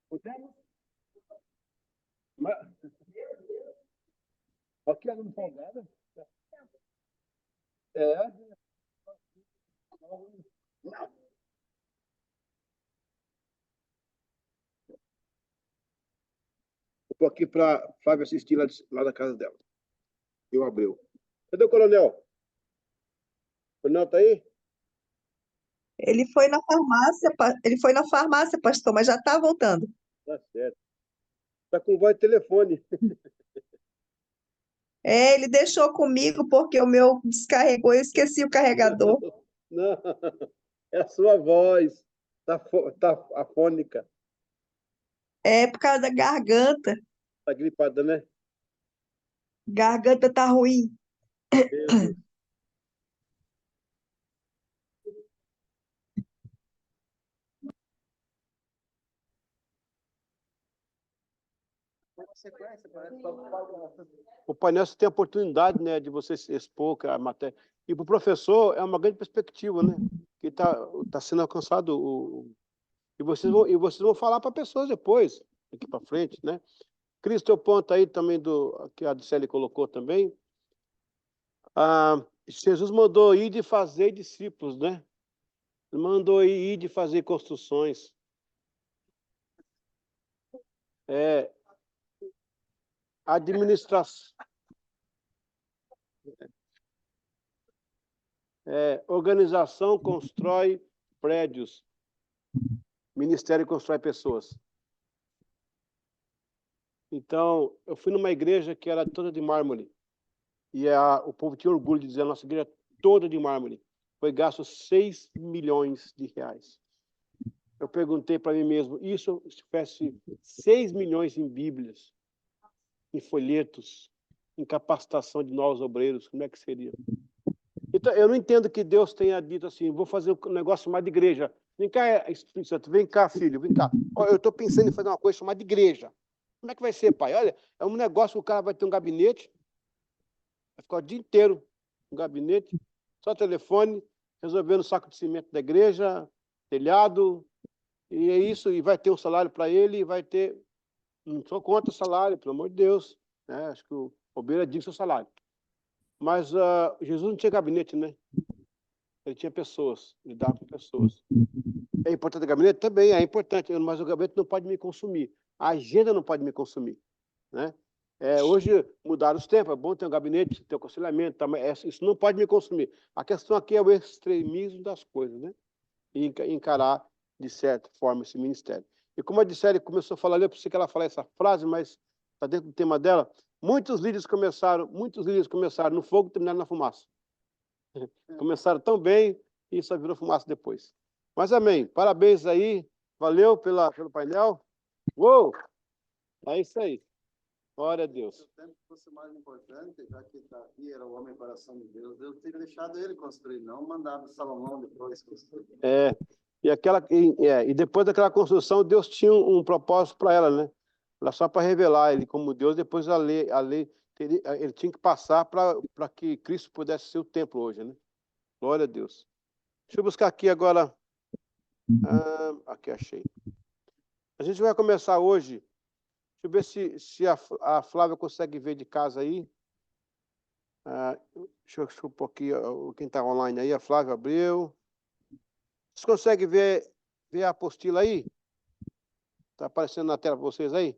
Podemos? Mas, aqui é no folgado. É. Estou aqui para Flávia assistir lá da casa dela. Eu abriu. Cadê o coronel? O coronel tá aí? Ele foi na farmácia, pastor, mas já está voltando. Tá certo. Tá com voz de telefone. É, ele deixou comigo porque o meu descarregou e eu esqueci o carregador. Não, é a sua voz. Tá afônica. É por causa da garganta. Tá gripada, né? Garganta tá ruim. Meu Deus. O painel você tem a oportunidade, né, de você se expor a matéria. E para o professor é uma grande perspectiva, né? Que tá sendo alcançado e vocês vão falar para pessoas depois, daqui para frente, né? Cris, teu ponto aí também que a Adicele colocou também. Jesus mandou ir de fazer discípulos, né? Mandou ir de fazer construções. É, administração. Organização constrói prédios, ministério constrói pessoas. Então, eu fui numa igreja que era toda de mármore, e o povo tinha orgulho de dizer: a nossa igreja é toda de mármore. Foi gasto 6 milhões de reais. Eu perguntei para mim mesmo: isso se tivesse 6 milhões em Bíblias, em folhetos, em capacitação de novos obreiros, como é que seria? Então, eu não entendo que Deus tenha dito assim: vou fazer um negócio chamado igreja. Vem cá, Espírito Santo, vem cá, filho, vem cá. Eu estou pensando em fazer uma coisa chamada igreja. Como é que vai ser, pai? Olha, é um negócio que o cara vai ter um gabinete, vai ficar o dia inteiro no gabinete, só telefone, resolvendo o saco de cimento da igreja, telhado, e é isso, e vai ter um salário para ele, e vai ter. Não sou contra o salário, pelo amor de Deus, né? Acho que o obreiro é digno do seu salário. Mas Jesus não tinha gabinete, né? Ele tinha pessoas, lidava com pessoas. É importante o gabinete? Também é importante, mas o gabinete não pode me consumir. A agenda não pode me consumir, né? Hoje mudaram os tempos, é bom ter um gabinete, ter um aconselhamento, tá, mas isso não pode me consumir. A questão aqui é o extremismo das coisas, né? E encarar, de certa forma, esse ministério. E como a Dicele começou a falar, eu pensei que ela falar essa frase, mas está dentro do tema dela. Muitos líderes começaram no fogo e terminaram na fumaça. Começaram tão bem e só virou fumaça depois. Mas amém. Parabéns aí. Valeu pelo painel. Uou! É isso aí. Glória a Deus. Se o tempo fosse mais importante, já que Davi era o homem coração de Deus, Deus teria deixado ele construir, não mandado Salomão depois construir. E depois daquela construção, Deus tinha um propósito para ela, né? Era só para revelar ele como Deus. Depois a lei ele tinha que passar para que Cristo pudesse ser o templo hoje, né? Glória a Deus. Deixa eu buscar aqui agora. Aqui achei. A gente vai começar hoje. Deixa eu ver se a Flávia consegue ver de casa aí. Deixa eu pôr aqui quem está online aí. A Flávia abriu. Vocês conseguem ver a apostila aí? Está aparecendo na tela para vocês aí?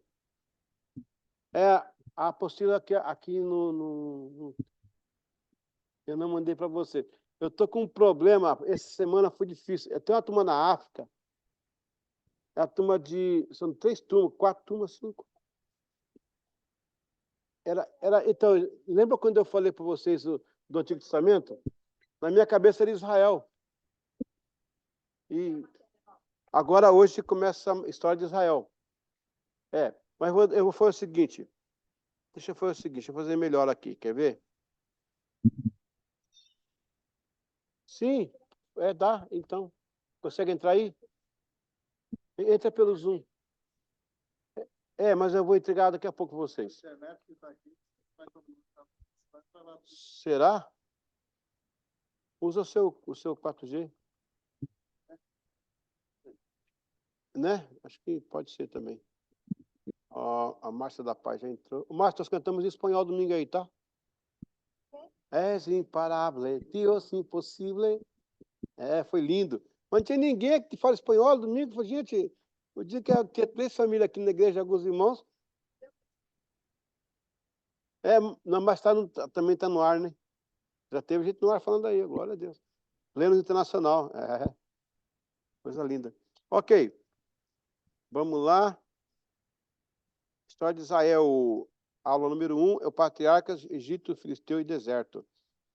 A apostila aqui eu não mandei para você. Eu estou com um problema. Essa semana foi difícil. Eu tenho uma turma na África. É a turma são 3 turmas, 4 turmas, 5. Então, lembra quando eu falei para vocês do Antigo Testamento? Na minha cabeça era Israel. E agora, hoje, começa a história de Israel. Mas eu vou fazer o seguinte. Deixa eu fazer melhor aqui. Quer ver? Sim, dá. Então, consegue entrar aí? Entra pelo Zoom. Mas eu vou entregar daqui a pouco vocês. Será? Usa o seu 4G. né? Acho que pode ser também. Ó, a Márcia da Paz já entrou. Márcia, nós cantamos em espanhol domingo aí, tá? És imparável, Deus impossível. Foi lindo. Mas não tinha ninguém que fala espanhol domingo. Falei, gente, o dia que tinha 3 famílias aqui na igreja, alguns irmãos. Não, mas também está no ar, né? Já teve gente no ar falando aí, glória a Deus. Pleno internacional. Coisa linda. Ok. Vamos lá. História de Israel. Aula número 1 é o Patriarcas, Egito, Filisteu e Deserto.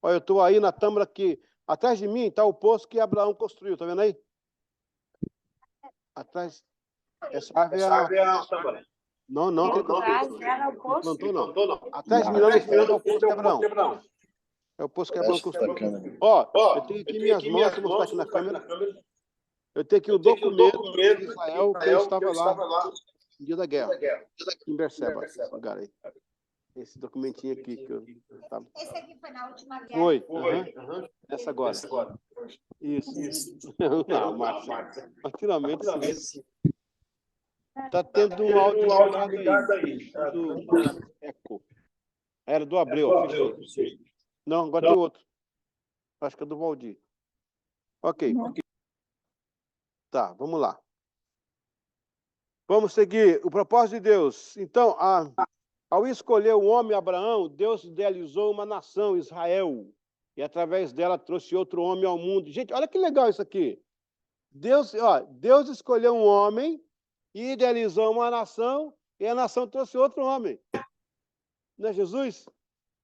Olha, eu estou aí na tâmara aqui. Atrás de mim está o poço que Abraão construiu. Está vendo aí? Atrás. Essa árvore é a tâmara. Não, que ele plantou, não. Atrás de mim, lá no fundo, é o poço de Abraão. É o poço que Abraão construiu. Ó, eu tenho aqui minhas mãos, vou mostrar aqui na câmera. Eu tenho aqui o documento de Israel, que eu estava lá no dia da guerra, em Berseba, esse lugar aí. Esse documentinho aqui que eu estava. Esse aqui foi na última guerra. Foi. Essa agora. Isso. Não, Márcia. Finalmente, está tendo um áudio ligado aí. Do eco. Era do Abreu. Não, agora tem outro. Acho que é do Valdir. Ok. Tá, vamos lá. Vamos seguir. O propósito de Deus. Então, ao escolher o homem Abraão, Deus idealizou uma nação, Israel. E através dela trouxe outro homem ao mundo. Gente, olha que legal isso aqui. Deus escolheu um homem e idealizou uma nação, e a nação trouxe outro homem. Não é Jesus?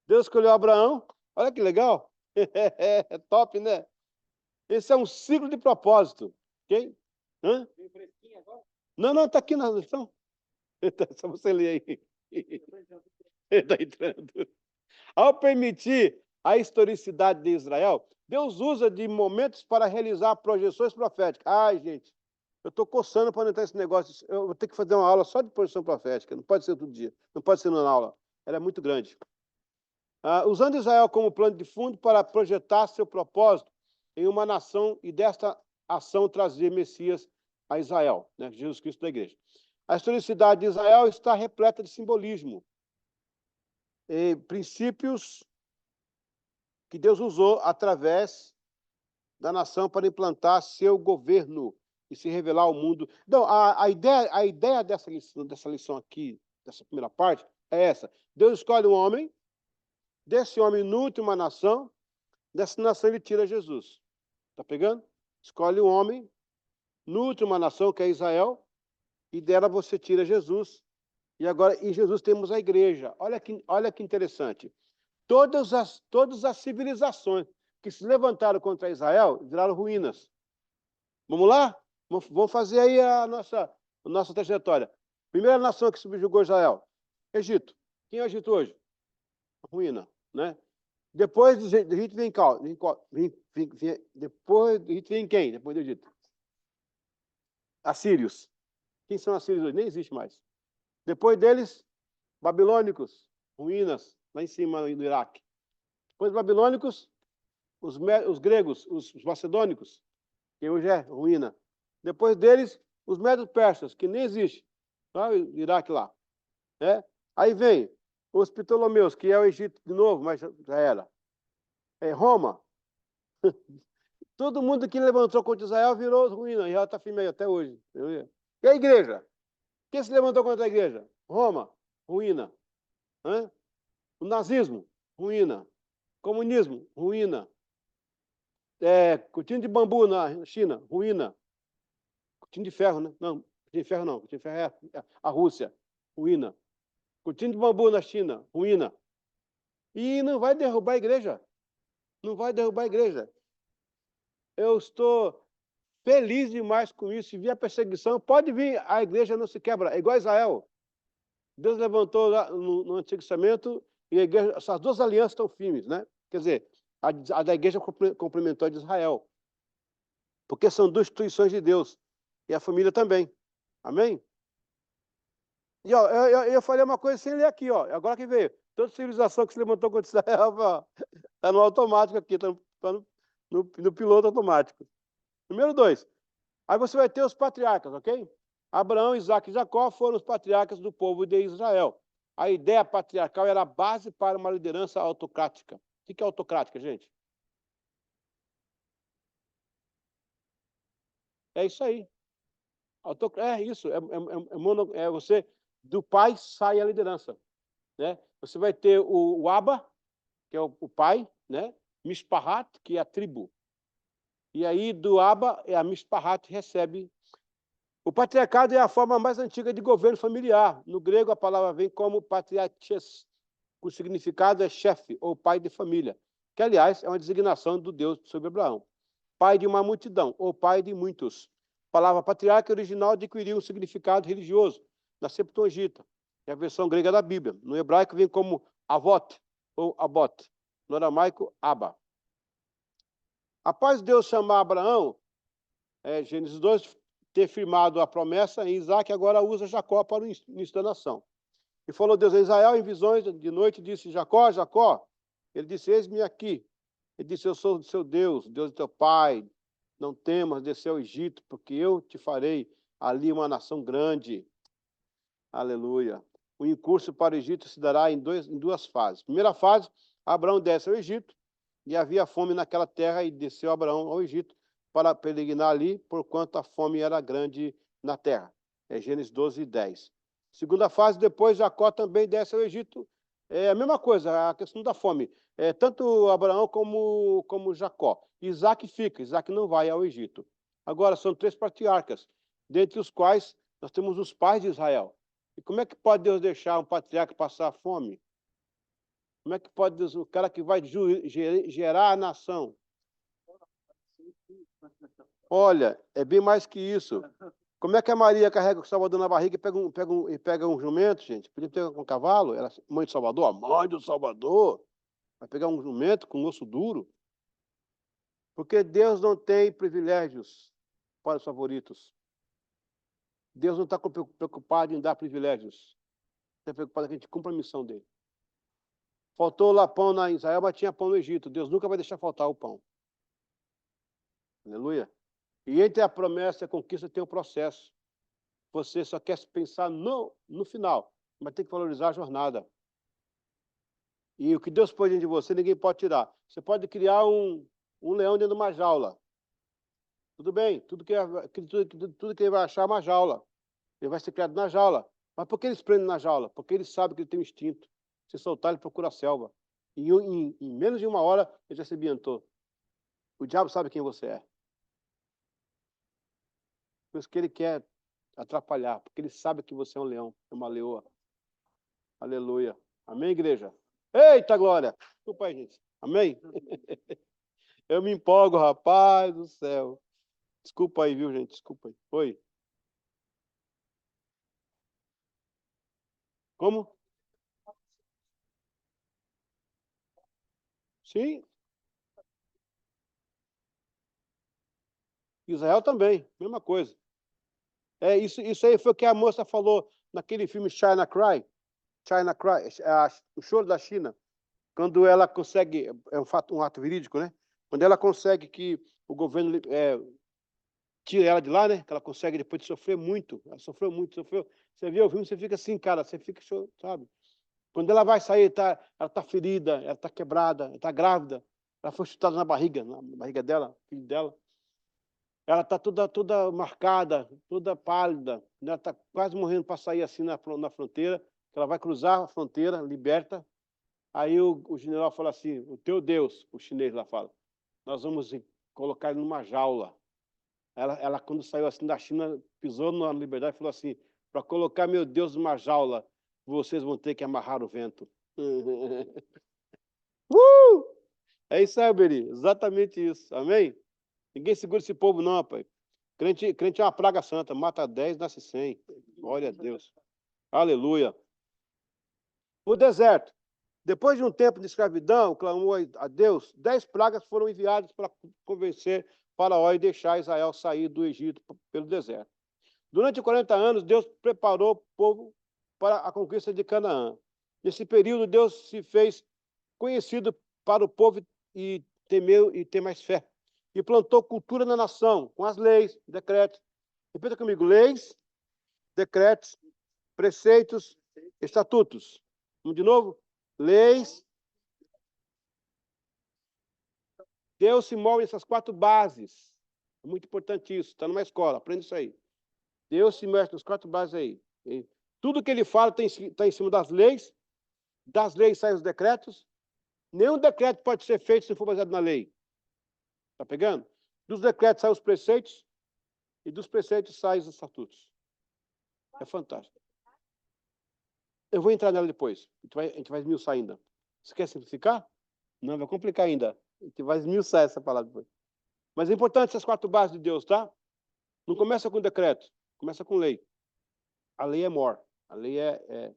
Deus escolheu Abraão. Olha que legal. É top, né? Esse é um ciclo de propósito. Ok? Hã? Não, está aqui na lição. Só você ler aí. Está entrando. Ao permitir a historicidade de Israel, Deus usa de momentos para realizar projeções proféticas. Ai, gente, eu estou coçando para não entrar nesse negócio. Eu vou ter que fazer uma aula só de projeção profética. Não pode ser todo dia. Não pode ser numa aula. Ela é muito grande. Usando Israel como plano de fundo para projetar seu propósito em uma nação e desta ação trazer Messias a Israel, né? Jesus Cristo da igreja. A historicidade de Israel está repleta de simbolismo e princípios que Deus usou através da nação para implantar seu governo e se revelar ao mundo. Então, a ideia dessa lição aqui, dessa primeira parte, é essa. Deus escolhe um homem, desse homem nutre uma nação, dessa nação ele tira Jesus. Está pegando? Escolhe um homem, nutre uma nação, que é Israel, e dela você tira Jesus. E agora, em Jesus temos a igreja. Olha que interessante. Todas as civilizações que se levantaram contra Israel viraram ruínas. Vamos lá? Vamos fazer aí a nossa trajetória. Primeira nação que subjugou Israel, Egito. Quem é o Egito hoje? Ruína, né? Depois do Egito vem depois do Egito vem quem? Depois do Egito? Assírios. Quem são assírios hoje? Nem existe mais. Depois deles, babilônicos, ruínas, lá em cima no Iraque. Depois dos babilônicos, os gregos, os macedônicos, que hoje é ruína. Depois deles, os medo-persas, que nem existe. Tá? O Iraque lá. Aí vem os Ptolomeus, que é o Egito de novo, mas já era. Roma. Todo mundo que levantou contra Israel virou ruína, e ela está firme aí até hoje. E a igreja? Quem se levantou contra a igreja? Roma, ruína. O nazismo, ruína. Comunismo, ruína. Cortina de bambu na China, ruína. Cortina de ferro, né? Não, cortina de ferro não. Cortina de ferro é a Rússia, ruína. Cortina de bambu na China, ruína. E não vai derrubar a igreja. Não vai derrubar a igreja. Eu estou feliz demais com isso. Se vir a perseguição, pode vir, a igreja não se quebra. É igual a Israel. Deus levantou lá no Antigo Testamento e a igreja, essas duas alianças estão firmes, né? Quer dizer, a da igreja complementou a de Israel. Porque são duas instituições de Deus. E a família também. Amém? E ó, eu falei uma coisa sem ler aqui, ó. Agora que veio. Toda civilização que se levantou contra Israel está no automático aqui, está no piloto automático. Número 2. Aí você vai ter os patriarcas, ok? Abraão, Isaque e Jacó foram os patriarcas do povo de Israel. A ideia patriarcal era a base para uma liderança autocrática. O que é autocrática, gente? É isso aí. É isso. É você, do pai sai a liderança. Né? Você vai ter o Abba, que é o pai, né? Mishpahat, que é a tribo. E aí, do Abba, a Mishpahat recebe. O patriarcado é a forma mais antiga de governo familiar. No grego, a palavra vem como patriarches. O significado é chefe ou pai de família, que, aliás, é uma designação do Deus sobre Abraão. Pai de uma multidão, ou pai de muitos. A palavra patriarca original adquiriu um significado religioso, na Septuaginta, é a versão grega da Bíblia. No hebraico vem como avot, ou abot. No aramaico, Abba. Após Deus chamar Abraão, Gênesis 2, ter firmado a promessa em Isaac, agora usa Jacó para o início da nação. E falou Deus a Israel em visões de noite, disse, Jacó, Jacó. Ele disse, eis-me aqui. Ele disse, eu sou o seu Deus, Deus do teu pai. Não temas descer ao Egito, porque eu te farei ali uma nação grande. Aleluia. O incurso para o Egito se dará em duas fases. Primeira fase, Abraão desce ao Egito, e havia fome naquela terra, e desceu Abraão ao Egito para peregrinar ali, porquanto a fome era grande na terra. É Gênesis 12, 10. Segunda fase, depois Jacó também desce ao Egito. É a mesma coisa, a questão da fome. Tanto Abraão como Jacó. Isaac fica, Isaac não vai ao Egito. Agora, são 3 patriarcas, dentre os quais nós temos os pais de Israel. E como é que pode Deus deixar um patriarca passar fome? Como é que pode Deus, o cara que vai gerar a nação? Olha, é bem mais que isso. Como é que a Maria carrega o Salvador na barriga e pega um jumento, gente? Podia pegar um cavalo? Ela, mãe do Salvador? A mãe do Salvador. Vai pegar um jumento com osso duro? Porque Deus não tem privilégios para os favoritos. Deus não está preocupado em dar privilégios. Está preocupado que a gente cumpra a missão dele. Faltou lá pão na Israel, mas tinha pão no Egito. Deus nunca vai deixar faltar o pão. Aleluia. E entre a promessa e a conquista tem o processo. Você só quer pensar no final, mas tem que valorizar a jornada. E o que Deus pôs dentro de você, ninguém pode tirar. Você pode criar um leão dentro de uma jaula. Tudo bem, tudo que ele vai achar é uma jaula. Ele vai ser criado na jaula. Mas por que eles prendem na jaula? Porque ele sabe que ele tem um instinto. Se soltar, ele procura a selva. E em menos de 1 hora, ele já se ambientou. O diabo sabe quem você é. Por isso que ele quer atrapalhar, porque ele sabe que você é um leão, é uma leoa. Aleluia. Amém, igreja? Eita, glória! Desculpa aí, gente. Amém? Eu me empolgo, rapaz do céu. Desculpa aí, viu, gente? Desculpa aí. Oi. Como? Sim. Israel também, mesma coisa. Isso aí foi o que a moça falou naquele filme China Cry. China Cry, o choro da China. Quando ela consegue, um ato verídico, né? Quando ela consegue que o governo tira ela de lá, né? Que ela consegue depois de sofrer muito. Ela sofreu muito, sofreu. Você vê o filme, você fica assim, cara, você fica, sabe? Quando ela vai sair, ela está ferida, ela está quebrada, ela está grávida. Ela foi chutada na barriga dela, filho dela. Ela está toda marcada, toda pálida. Ela está quase morrendo para sair assim na fronteira. Ela vai cruzar a fronteira, liberta. Aí o general fala assim, o teu Deus, o chinês lá fala, nós vamos colocar ele numa jaula. Ela quando saiu assim da China, pisou na liberdade e falou assim, para colocar meu Deus numa jaula, vocês vão ter que amarrar o vento. É isso aí, Beri, exatamente isso. Amém? Ninguém segura esse povo não, rapaz. Crente é uma praga santa, mata 10, nasce 100. Glória a Deus. Aleluia. O deserto. Depois de um tempo de escravidão, clamou a Deus, 10 pragas foram enviadas para convencer Faraó e deixar Israel sair do Egito pelo deserto. Durante 40 anos, Deus preparou o povo para a conquista de Canaã. Nesse período, Deus se fez conhecido para o povo e temeu e ter mais fé. E plantou cultura na nação, com as leis, decretos. Repita comigo, leis, decretos, preceitos, estatutos. Vamos de novo? Leis. Deus se move nessas 4 bases. É muito importante isso. Está numa escola, aprende isso aí. Deus se mexe nas 4 bases aí. E tudo que ele fala está em cima das leis saem os decretos. Nenhum decreto pode ser feito se for baseado na lei. Está pegando? Dos decretos saem os preceitos e dos preceitos saem os estatutos. É fantástico. Eu vou entrar nela depois. A gente vai esmiuçar ainda. Você quer simplificar? Não, vai complicar ainda. A gente vai esmiuçar essa palavra depois. Mas é importante essas 4 bases de Deus, tá? Não começa com decreto, começa com lei. A lei é more. A lei é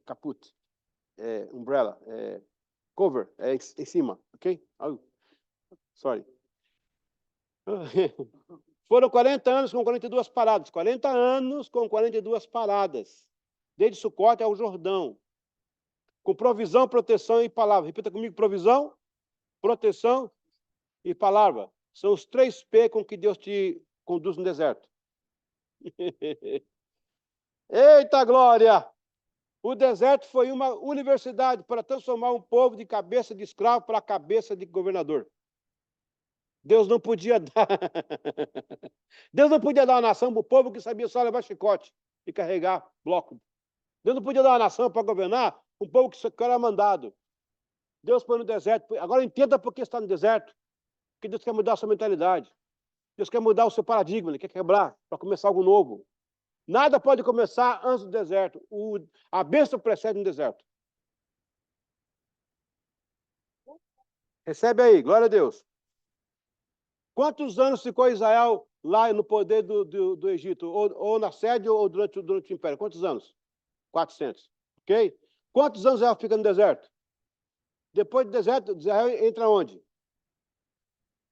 caput, é umbrella, é cover, é em cima, ok? Oh, sorry. Foram 40 anos com 42 paradas. 40 anos com 42 paradas. Desde Sucote ao Jordão. Com provisão, proteção e palavra. Repita comigo: provisão, proteção e palavra. São os 3 P com que Deus te conduz no deserto. Eita glória! O deserto foi uma universidade para transformar um povo de cabeça de escravo para cabeça de governador. Deus não podia dar. Deus não podia dar uma nação para o povo que sabia só levar chicote e carregar bloco. Deus não podia dar uma nação para governar um povo que era mandado. Deus põe no deserto. Agora entenda por que está no deserto. Porque Deus quer mudar a sua mentalidade. Deus quer mudar o seu paradigma, Ele quer quebrar para começar algo novo. Nada pode começar antes do deserto. A bênção precede no deserto. Recebe aí, glória a Deus. Quantos anos ficou Israel lá no poder do Egito? Ou na sede ou durante o Império? Quantos anos? 400. Ok? Quantos anos Israel fica no deserto? Depois do deserto, Israel entra onde?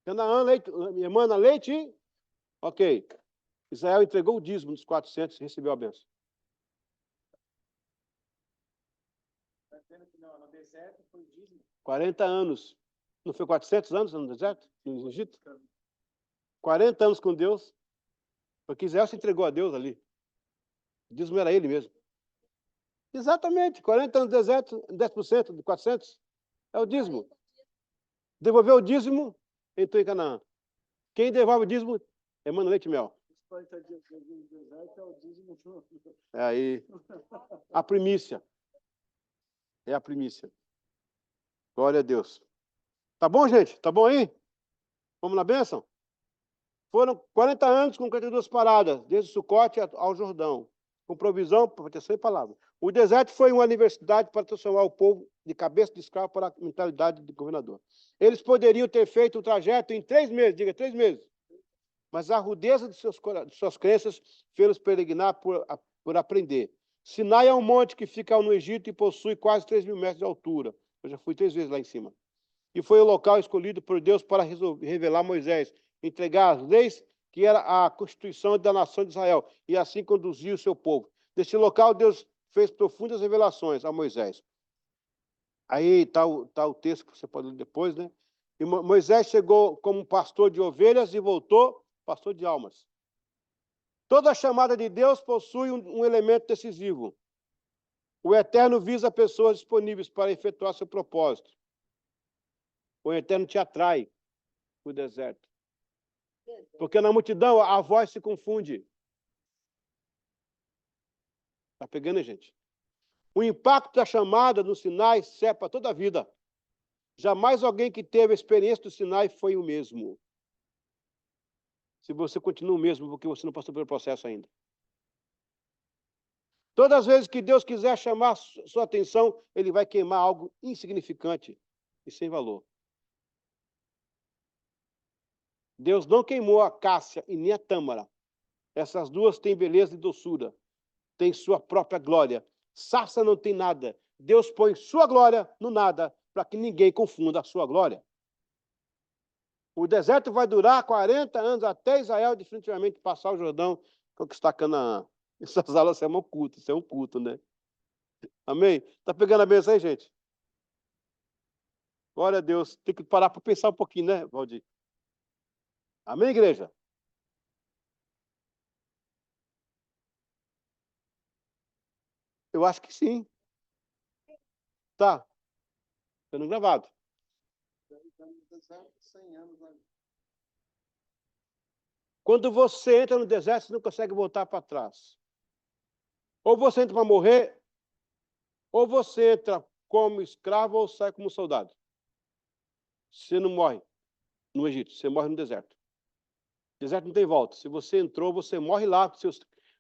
Canaã, leite, emana leite. Ok. Israel entregou o dízimo dos 400 e recebeu a bênção. No deserto foi o dízimo. 40 anos. Não foi 400 anos no deserto? No Egito? 40 anos com Deus. Porque Israel se entregou a Deus ali. O dízimo era ele mesmo. Exatamente. 40 anos no deserto, 10% de 400 é o dízimo. Devolveu o dízimo, entrou em Canaã. Quem devolve o dízimo é mano leite e mel. É aí. A primícia. É a primícia. Glória a Deus. Tá bom, gente? Tá bom aí? Vamos na bênção? Foram 40 anos com 42 paradas, desde Sucote ao Jordão, com provisão, proteção e palavra. O deserto foi uma universidade para transformar o povo de cabeça de escravo para a mentalidade de governador. Eles poderiam ter feito o trajeto em 3 meses, diga 3 meses. Mas a rudeza de suas crenças fez-los peregrinar por aprender. Sinai é um monte que fica no Egito e possui quase 3.000 metros de altura. Eu já fui 3 vezes lá em cima. E foi o local escolhido por Deus para revelar a Moisés, entregar as leis que era a constituição da nação de Israel, e assim conduzir o seu povo. Neste local, Deus fez profundas revelações a Moisés. Aí está o texto que você pode ler depois, né? E Moisés chegou como pastor de ovelhas e voltou pastor de almas. Toda chamada de Deus possui um elemento decisivo. O Eterno visa pessoas disponíveis para efetuar seu propósito. O Eterno te atrai para o deserto. Porque na multidão a voz se confunde. Está pegando, gente? O impacto da chamada no Sinai sepa toda a vida. Jamais alguém que teve a experiência do Sinai foi o mesmo. Se você continua o mesmo, porque você não passou pelo processo ainda. Todas as vezes que Deus quiser chamar sua atenção, Ele vai queimar algo insignificante e sem valor. Deus não queimou a cássia e nem a tâmara. Essas duas têm beleza e doçura. Têm sua própria glória. Sarça não tem nada. Deus põe sua glória no nada, para que ninguém confunda a sua glória. O deserto vai durar 40 anos até Israel definitivamente passar o Jordão e conquistar Canaã. Essas aulas são um culto, isso é um culto, né? Amém? Está pegando a bênção aí, gente? Glória a Deus. Tem que parar para pensar um pouquinho, né, Valdir? Amém, igreja? Eu acho que sim. Tá. Sendo gravado. Quando você entra no deserto, você não consegue voltar para trás. Ou você entra para morrer, ou você entra como escravo ou sai como soldado. Você não morre no Egito, você morre no deserto. O deserto não tem volta. Se você entrou, você morre lá.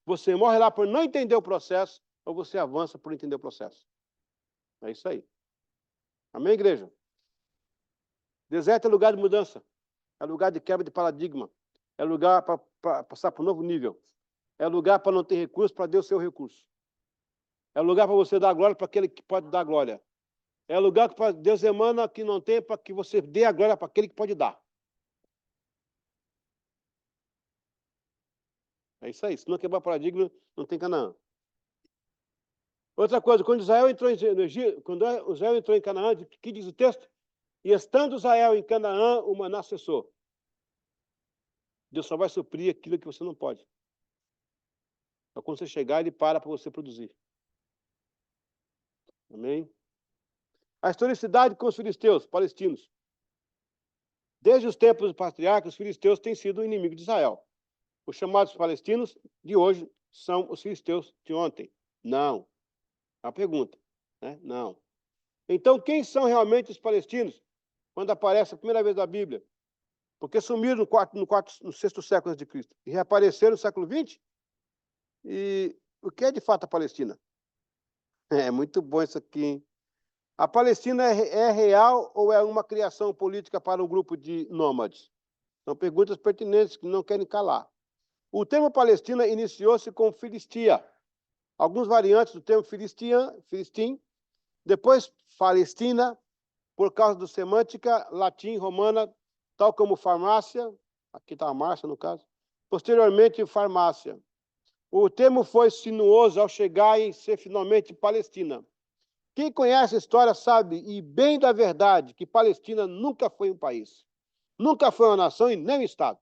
Você morre lá por não entender o processo, ou você avança por entender o processo. É isso aí. Amém, igreja? Deserto é lugar de mudança. É lugar de quebra de paradigma. É lugar para passar para um novo nível. É lugar para não ter recurso, para Deus ser o recurso. É lugar para você dar glória para aquele que pode dar glória. É lugar que Deus emana que não tem, para que você dê a glória para aquele que pode dar. É isso aí. Se não quebrar paradigma, não tem Canaã. Outra coisa, quando Israel entrou no Egito, quando Israel entrou em Canaã, o que diz o texto? E estando Israel em Canaã, o maná cessou. Deus só vai suprir aquilo que você não pode. Então, quando você chegar, ele para você produzir. Amém? A historicidade com os filisteus, palestinos. Desde os tempos dos patriarcas, os filisteus têm sido o inimigo de Israel. Os chamados palestinos de hoje são os filisteus de ontem. Não. É uma pergunta. Né? Não. Então, quem são realmente os palestinos? Quando aparece a primeira vez na Bíblia. Porque sumiram no sexto século antes de Cristo. E reapareceram no século XX. E o que é de fato a Palestina? É muito bom isso aqui, hein? A Palestina é real ou é uma criação política para um grupo de nômades? São perguntas pertinentes que não querem calar. O termo Palestina iniciou-se com Filistia. Alguns variantes do termo Filistim, depois Palestina, por causa da semântica latim romana, tal como farmácia, aqui está a Márcia no caso, posteriormente farmácia. O termo foi sinuoso ao chegar em ser finalmente Palestina. Quem conhece a história sabe, e bem da verdade, que Palestina nunca foi um país. Nunca foi uma nação e nem um Estado.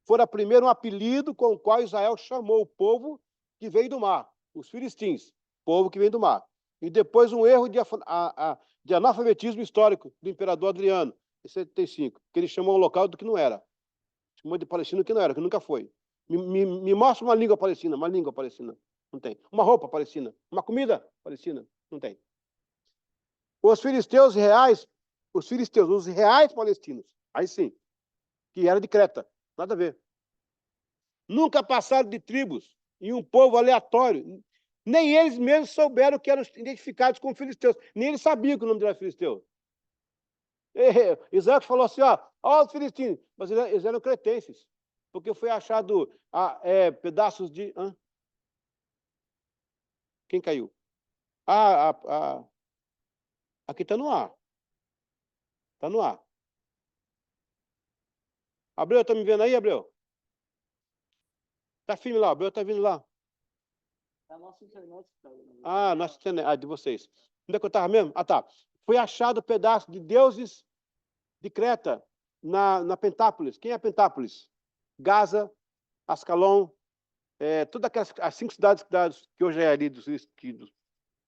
Fora primeiro um apelido com o qual Israel chamou o povo que veio do mar, os filistins, povo que vem do mar. E depois um erro de analfabetismo histórico do imperador Adriano, em 75, que ele chamou o local do que não era. Chamou de Palestina que não era, que nunca foi. Me mostra uma língua palestina. Não tem. Uma roupa palestina. Uma comida palestina. Não tem. Os reais palestinos, aí sim, que era de Creta, nada a ver. Nunca passaram de tribos e um povo aleatório. Nem eles mesmos souberam que eram identificados como filisteus. Nem eles sabiam que o nome era filisteu. Israel falou assim, ó os filistinos, mas eles eram cretenses, porque foi achado pedaços de... Quem caiu? Aqui está no ar. Está no ar. Abreu, está me vendo aí, Abreu? Está firme lá, Abreu está vindo lá. A nossa internet está aí. Nossa internet, de vocês. Onde é que eu estava mesmo? Tá. Foi achado pedaço de deuses de Creta na Pentápolis. Quem é Pentápolis? Gaza, Ascalon, todas aquelas as 5 cidades que hoje é ali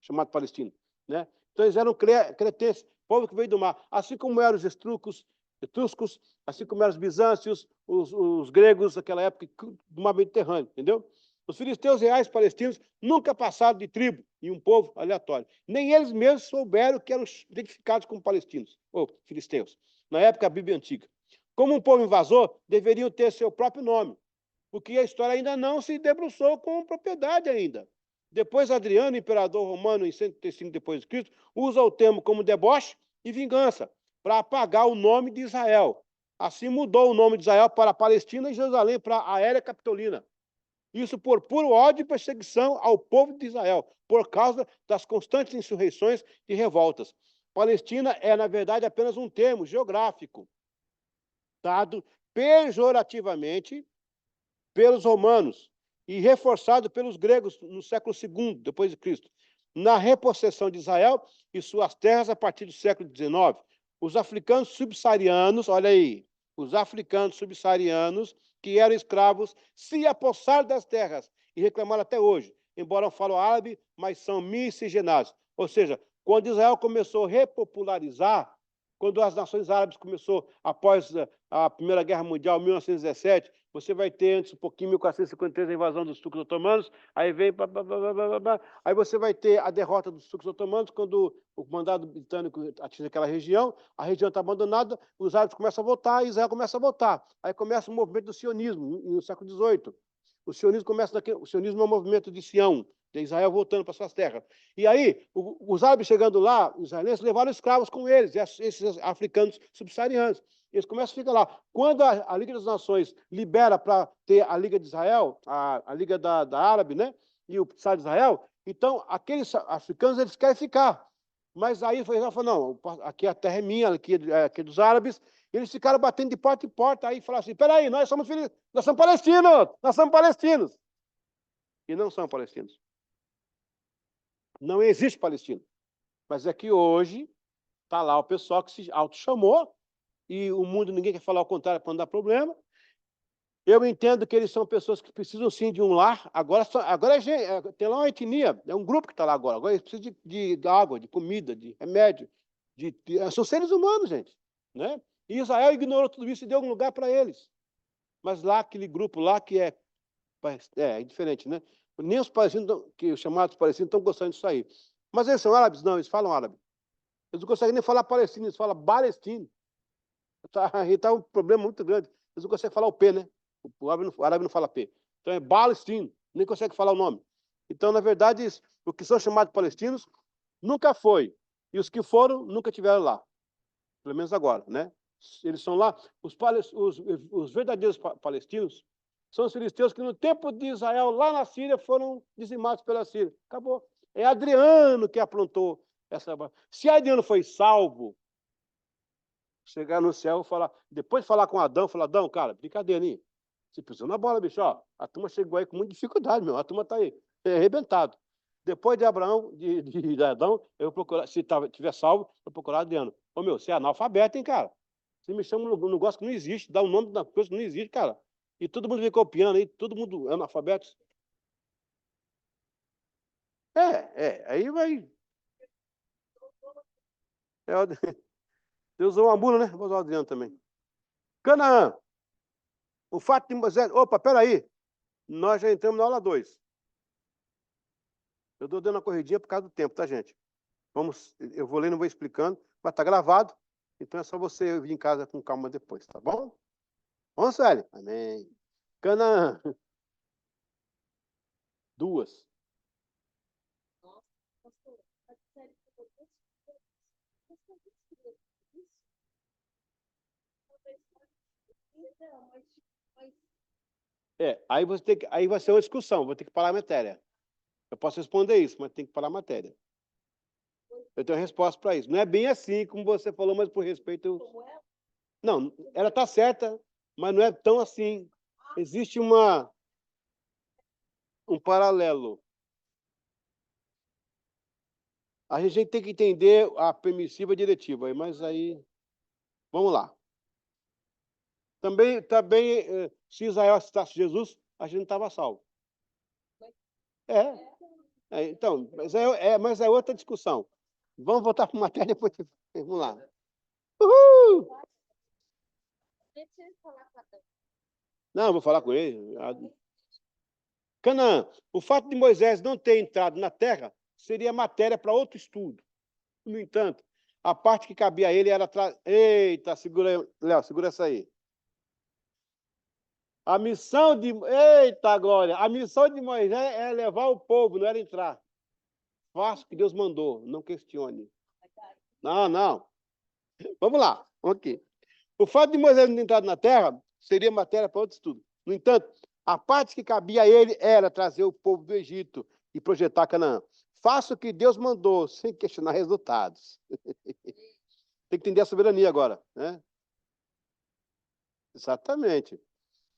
chamado Palestina, né? Então eles eram cretenses, povo que veio do mar, assim como eram os etruscos, assim como eram os bizâncios, os gregos daquela época do mar Mediterrâneo, entendeu? Os filisteus reais palestinos nunca passaram de tribo e um povo aleatório. Nem eles mesmos souberam que eram identificados como palestinos, ou filisteus, na época da Bíblia Antiga. Como um povo invasor, deveriam ter seu próprio nome, porque a história ainda não se debruçou com propriedade ainda. Depois, Adriano, imperador romano, em 135 d.C., usa o termo como deboche e vingança para apagar o nome de Israel. Assim, mudou o nome de Israel para Palestina e Jerusalém para Aérea Capitolina. Isso por puro ódio e perseguição ao povo de Israel, por causa das constantes insurreições e revoltas. Palestina é, na verdade, apenas um termo geográfico, dado pejorativamente pelos romanos e reforçado pelos gregos no século II depois de Cristo, na repossessão de Israel e suas terras a partir do século XIX. Os africanos subsaarianos, olha aí, os africanos subsaarianos que eram escravos se apossaram das terras e reclamaram até hoje. embora falam árabe, mas são miscigenados. Ou seja, quando Israel começou a repopularizar, quando as nações árabes começou após a Primeira Guerra Mundial, 1917, você vai ter antes um pouquinho, 1453, a invasão dos turcos otomanos, aí vem... Aí você vai ter a derrota dos turcos otomanos, quando o comandado britânico atinge aquela região, a região está abandonada, os árabes começam a voltar, e Israel começa a voltar. Aí começa o movimento do sionismo, no século XVIII. O sionismo é um movimento de Sião, de Israel voltando para suas terras. E aí, os árabes chegando lá, os israelenses levaram escravos com eles, esses africanos subsaarianos. Eles começam a ficar lá. Quando a Liga das Nações libera para ter a Liga de Israel, a Liga da Árabe, né, e o Estado de Israel, então, aqueles africanos, eles querem ficar. Mas aí Israel falou, não, aqui a terra é minha, aqui é dos árabes. E eles ficaram batendo de porta em porta, aí falaram assim, peraí, nós somos palestinos. E não são palestinos. Não existe palestino. Mas é que hoje está lá o pessoal que se auto-chamou, e o mundo, ninguém quer falar o contrário para não dar problema. Eu entendo que eles são pessoas que precisam, sim, de um lar. Agora tem lá uma etnia, é um grupo que está lá agora. Agora eles precisam de água, de comida, de remédio. São seres humanos, gente. Né? E Israel ignorou tudo isso e deu um lugar para eles. Mas lá, aquele grupo lá que é diferente, né? Nem os palestinos, os chamados palestinos, estão gostando disso aí. Mas eles são árabes? Não, eles falam árabe. Eles não conseguem nem falar palestino, eles falam balestino. Aí está um problema muito grande. Eles não conseguem falar o P, né? O árabe não fala P. Então é balestino, nem consegue falar o nome. Então, na verdade, o que são chamados palestinos nunca foi. E os que foram, nunca estiveram lá. Pelo menos agora, né? Eles são lá. Os verdadeiros palestinos são os filisteus que no tempo de Israel, lá na Síria, foram dizimados pela Síria. Acabou. É Adriano que aprontou essa... Se Adriano foi salvo, chegar no céu, depois de falar com Adão, falar, Adão, cara, brincadeira, hein? Você pisou na bola, bicho, ó. A turma chegou aí com muita dificuldade, meu. A turma está aí, arrebentado. Depois de Abraão, de Adão, eu vou procurar, se tiver salvo, eu vou procurar Adriano. Ô, meu, você é analfabeto, hein, cara? Você me chama num negócio que não existe, dá o nome da coisa que não existe, cara. E todo mundo vem copiando aí, todo mundo é analfabeto. Aí vai. Deus usou uma mula, né? Vou usar o Adriano também. Canaã. O fato de Moisés... Opa, peraí. Nós já entramos na aula 2. Eu estou dando uma corridinha por causa do tempo, tá, gente? Eu vou ler, não vou explicando, mas está gravado. Então é só você vir em casa com calma depois, tá bom? Vamos, Sueli? Amém. Canaã. 2. Aí vai ser uma discussão, vou ter que parar a matéria. Eu posso responder isso, mas tem que parar a matéria. Eu tenho a resposta para isso. Não é bem assim como você falou, mas por respeito eu... Não, ela está certa, mas não é tão assim. Existe um paralelo. A gente tem que entender a permissiva diretiva, mas aí... Vamos lá. Também, se Israel aceitasse Jesus, a gente não estava salvo. Então, mas é outra discussão. Vamos voltar para a matéria depois. Vamos lá. Uhul! Não, vou falar com ele. Canaã. O fato de Moisés não ter entrado na terra seria matéria para outro estudo. No entanto, a parte que cabia a ele era... Eita, segura, Léo, segura essa aí. A missão de... Eita, glória! A missão de Moisés é levar o povo, não era entrar. Faça o que Deus mandou, não questione. Não. Vamos lá. Ok. O fato de Moisés não ter entrado na terra seria matéria para outro estudo. No entanto, a parte que cabia a ele era trazer o povo do Egito e projetar Canaã. Faça o que Deus mandou, sem questionar resultados. Tem que entender a soberania agora, né? Exatamente.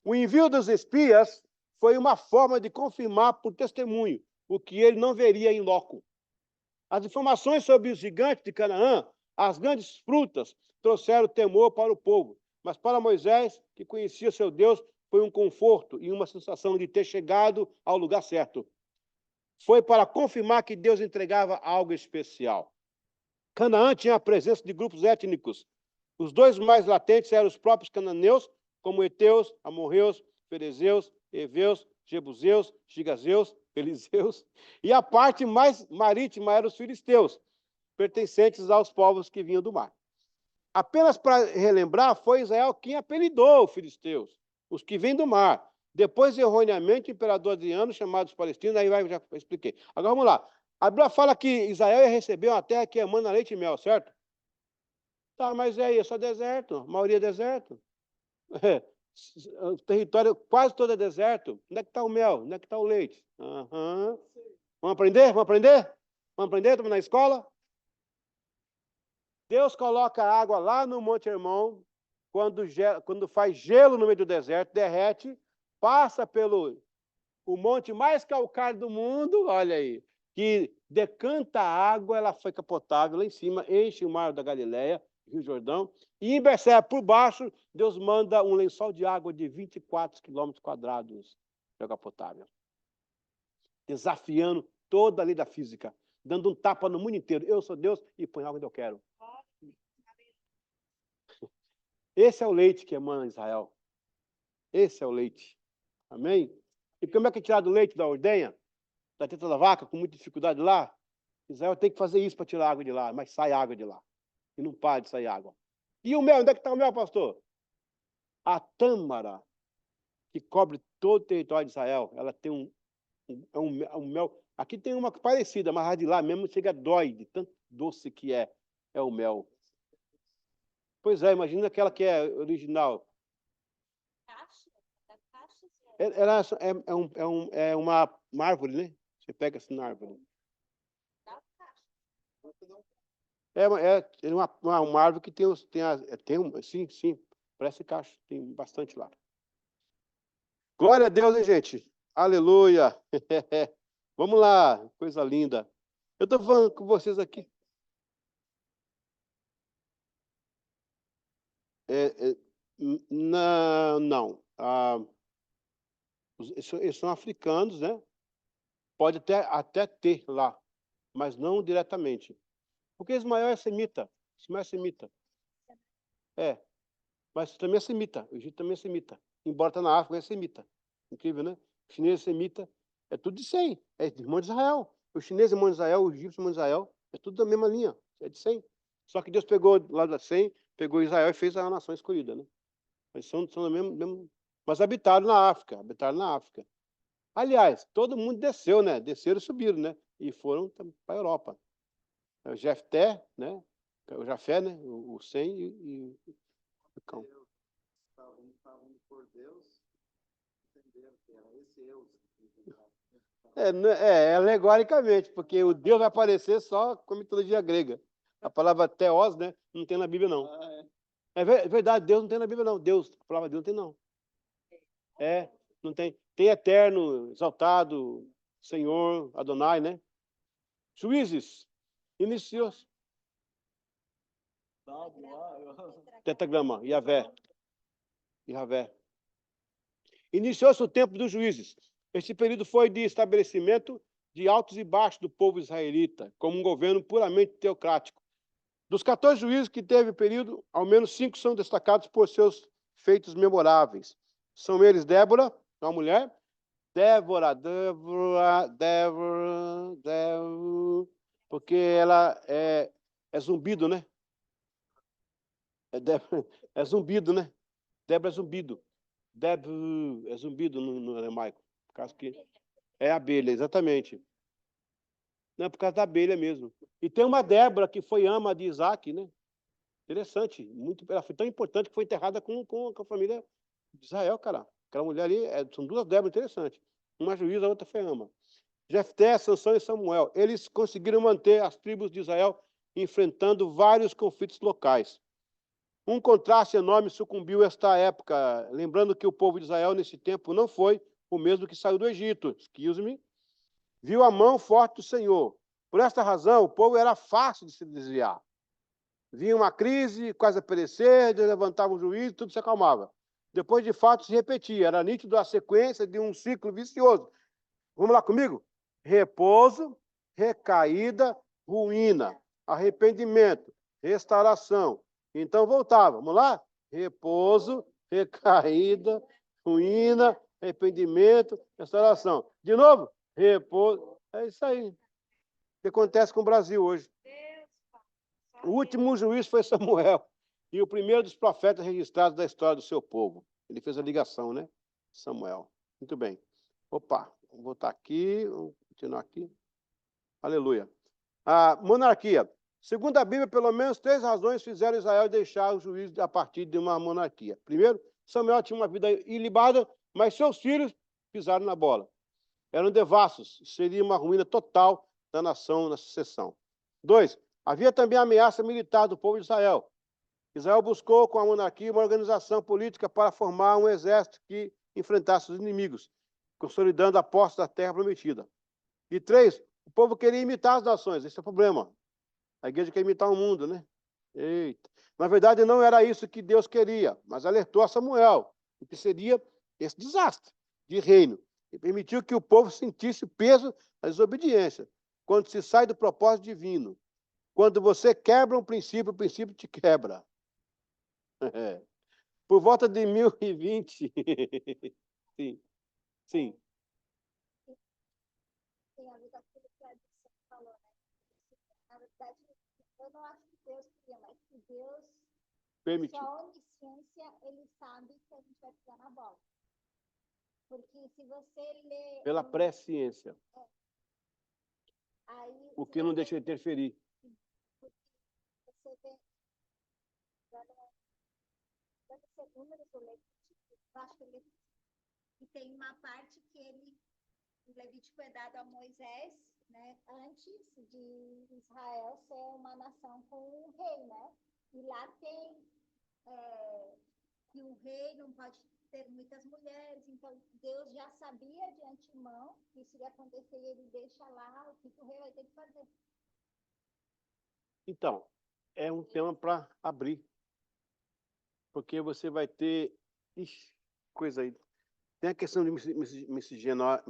O envio dos espias foi uma forma de confirmar por testemunho o que ele não veria em loco. As informações sobre os gigantes de Canaã, as grandes frutas, trouxeram temor para o povo. Mas para Moisés, que conhecia seu Deus, foi um conforto e uma sensação de ter chegado ao lugar certo. foi para confirmar que Deus entregava algo especial. Canaã tinha a presença de grupos étnicos. Os dois mais latentes eram os próprios cananeus, como heteus, amorreus, ferezeus, heveus, jebuseus, gigazeus, eliseus. E a parte mais marítima eram os filisteus, pertencentes aos povos que vinham do mar. Apenas para relembrar, foi Israel quem apelidou os filisteus, os que vêm do mar. Depois, erroneamente, o imperador Adriano, chamado os palestinos, aí já expliquei. Agora vamos lá. A Bíblia fala que Israel ia receber uma terra que emana leite e mel, certo? Tá, mas é só deserto, a maioria é deserto. O território quase todo é deserto. Onde é que está o mel? Onde é que está o leite? Uhum. Vamos aprender? Vamos aprender? Vamos aprender? Estamos na escola? Deus coloca água lá no Monte Hermon, quando faz gelo no meio do deserto, derrete, passa pelo o monte mais calcário do mundo, olha aí, que decanta a água, ela fica potável lá em cima, enche o mar da Galileia, Rio Jordão, e em Berseba, por baixo, Deus manda um lençol de água de 24 quilômetros quadrados de água potável, desafiando toda a lei da física, dando um tapa no mundo inteiro. Eu sou Deus e põe água onde eu quero. Esse é o leite que emana Israel. Esse é o leite. Amém? E como é que é tirado o leite da ordenha, da teta da vaca, com muita dificuldade lá? Israel tem que fazer isso para tirar a água de lá, mas sai água de lá. E não para de sair água. E o mel? Onde é que está o mel, pastor? A tâmara, que cobre todo o território de Israel, ela tem um mel. Aqui tem uma parecida, mas a de lá mesmo chega dói, de tanto doce que é o mel. Pois é, imagina aquela que é original. É uma árvore, né? Você pega assim na árvore. É uma árvore que sim, parece caixa, tem bastante lá. Glória a Deus, hein, gente? Aleluia! Vamos lá, coisa linda. Eu estou falando com vocês aqui. Não. Eles são africanos, né? Pode até ter lá, mas não diretamente. Porque Ismael é semita. Ismael é semita. É. Mas também é semita. O Egito também é semita. Embora está na África, é semita. Incrível, né? O chinês é semita. É tudo de 100. É irmão de Israel. O chinês é irmão de Israel, o egípcio é irmão de Israel. É tudo da mesma linha. É de 100. Só que Deus pegou lá da 100, pegou Israel e fez a nação escolhida, né? Eles são do mesmo. Mas habitaram na África. Aliás, todo mundo desceu, né? Desceram e subiram, né? E foram para a Europa. O Jefté, né? O Jafé, né? O Sem e o Cão. Estavam por Deus, entenderam que era esse eu. Alegoricamente, porque o Deus vai aparecer só com a mitologia grega. A palavra teos, né? Não tem na Bíblia, não. É verdade, Deus não tem na Bíblia, não. A palavra Deus não tem, não. Não tem. Tem eterno, exaltado, Senhor, Adonai, né? Juízes. Iniciou-se. Tetragrama, Yahvé. Iniciou-se o tempo dos juízes. Este período foi de estabelecimento de altos e baixos do povo israelita, como um governo puramente teocrático. Dos 14 juízes que teve período, ao menos 5 são destacados por seus feitos memoráveis. São eles Débora, uma mulher, Débora, porque ela é zumbido, né? É zumbido, né? Débora é zumbido. É zumbido no aramaico. Por causa que é abelha, exatamente. Não é por causa da abelha mesmo. E tem uma Débora que foi ama de Isaac, né? Interessante. Ela foi tão importante que foi enterrada com a família de Israel, cara. Aquela mulher ali, são duas Déboras interessantes. Uma juíza, a outra foi ama. Jefté, Sansão e Samuel. Eles conseguiram manter as tribos de Israel enfrentando vários conflitos locais. Um contraste enorme sucumbiu esta época, lembrando que o povo de Israel, nesse tempo, não foi o mesmo que saiu do Egito. Viu a mão forte do Senhor. Por esta razão, o povo era fácil de se desviar. Vinha uma crise, quase a perecer, levantava o juízo, tudo se acalmava. Depois, de fato, se repetia. Era nítido a sequência de um ciclo vicioso. Vamos lá comigo? repouso, recaída, ruína, arrependimento, restauração. Então, voltava. Vamos lá? Repouso, recaída, ruína, arrependimento, restauração. De novo, repouso. É isso aí. O que acontece com o Brasil hoje. O último juiz foi Samuel. E o primeiro dos profetas registrados da história do seu povo. Ele fez a ligação, né? Samuel. Muito bem. Opa, vou voltar aqui, vamos continuar aqui. Aleluia. A monarquia. Segundo a Bíblia, pelo menos 3 razões fizeram Israel deixar o juiz a partir de uma monarquia. Primeiro, Samuel tinha uma vida ilibada, mas seus filhos pisaram na bola. Eram devassos, seria uma ruína total da nação na sucessão. 2, havia também a ameaça militar do povo de Israel. Israel buscou, com a monarquia, uma organização política para formar um exército que enfrentasse os inimigos, consolidando a posse da terra prometida. E 3, o povo queria imitar as nações. Esse é o problema. A igreja quer imitar o mundo, né? Eita. Na verdade, não era isso que Deus queria, mas alertou a Samuel, o que seria esse desastre de reino. E permitiu que o povo sentisse o peso da desobediência. Quando se sai do propósito divino. Quando você quebra o princípio te quebra. Por volta de 1020. Sim, sim. Tem a ver com aquilo que a Adson falou, né? Na verdade, eu não acho que Deus queria, mas que Deus, Permitiu. sua onisciência, ele sabe que a gente vai pisar na bola. Porque se você lê... Pela presciência. Aí, O que não deixa de interferir. você vê... Deve ser números do Levítico. Eu acho que ele... E tem uma parte que ele... O Levítico é dado a Moisés, né, antes de Israel ser uma nação com um rei, né? E lá tem que o rei não pode ter muitas mulheres, então Deus já sabia de antemão que isso ia acontecer e ele deixa lá o que o rei vai ter que fazer. Então, é um tema para abrir. Porque você vai ter... Ixi, coisa aí. Tem a questão de miscigenação.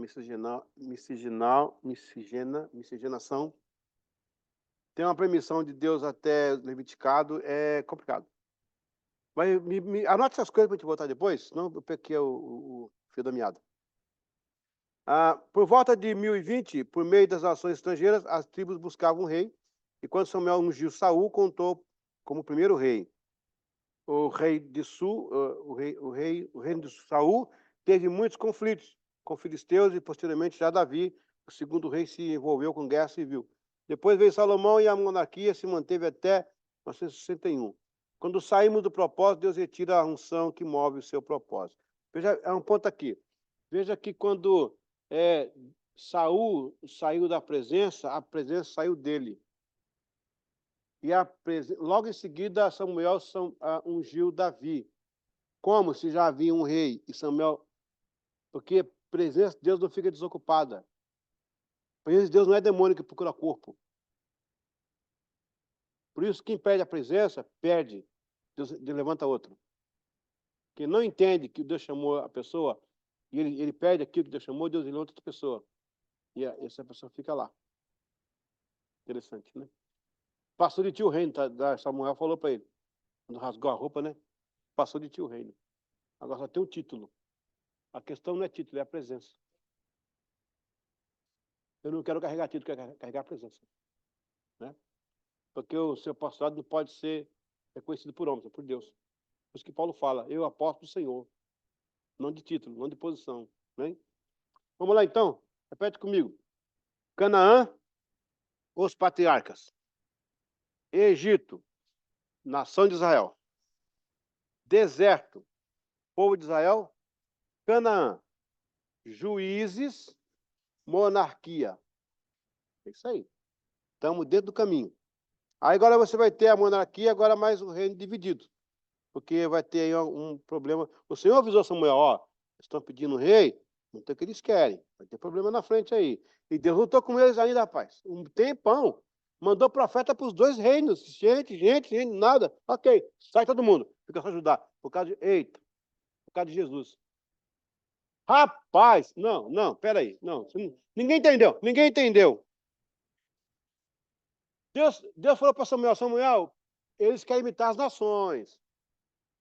Tem uma permissão de Deus até leviticado, é complicado. Mas anote essas coisas para a gente voltar depois, senão eu peguei o fio da meada. Por volta de 1020, por meio das nações estrangeiras, as tribos buscavam um rei, e quando Samuel ungiu Saul, contou como primeiro rei. O reino de Saul teve muitos conflitos com filisteus e, posteriormente, já Davi, o segundo rei, se envolveu com guerra civil. Depois veio Salomão e a monarquia se manteve até 1961. Quando saímos do propósito, Deus retira a unção que move o seu propósito. Veja, é um ponto aqui. Veja que quando Saul saiu da presença, a presença saiu dele. E logo em seguida, Samuel ungiu Davi. Como se já havia um rei e Samuel... Porque a presença de Deus não fica desocupada. A presença de Deus não é demônio que procura corpo. Por isso, quem perde a presença, perde. Deus levanta outro. Quem não entende que Deus chamou a pessoa, e ele perde aquilo que Deus chamou, Deus levanta outra pessoa. E essa pessoa fica lá. Interessante, né? Passou de ti o reino, Samuel falou para ele. Quando rasgou a roupa, né? Passou de ti o reino. Agora só tem um título. A questão não é título, é a presença. Eu não quero carregar título, eu quero carregar a presença. Né? Porque o seu apostolado não pode ser reconhecido por homens, é por Deus. Por isso que Paulo fala, eu apóstolo do Senhor. Não de título, não de posição. Né? Vamos lá então, repete comigo. Canaã, os patriarcas. Egito, nação de Israel. Deserto, povo de Israel. Canaã, juízes, monarquia. É isso aí. Estamos dentro do caminho. Aí agora você vai ter a monarquia, agora mais o reino dividido. Porque vai ter aí um problema. O Senhor avisou Samuel, estão pedindo um rei, não tem o que eles querem. Vai ter problema na frente aí. E Deus lutou com eles ainda, rapaz. Um tempão. Mandou profeta para os 2 reinos. Gente, nada. Ok, sai todo mundo. Fica só ajudar. Por causa de Jesus. Rapaz, não, peraí. Não, ninguém entendeu, ninguém entendeu. Deus falou para Samuel, Samuel, eles querem imitar as nações.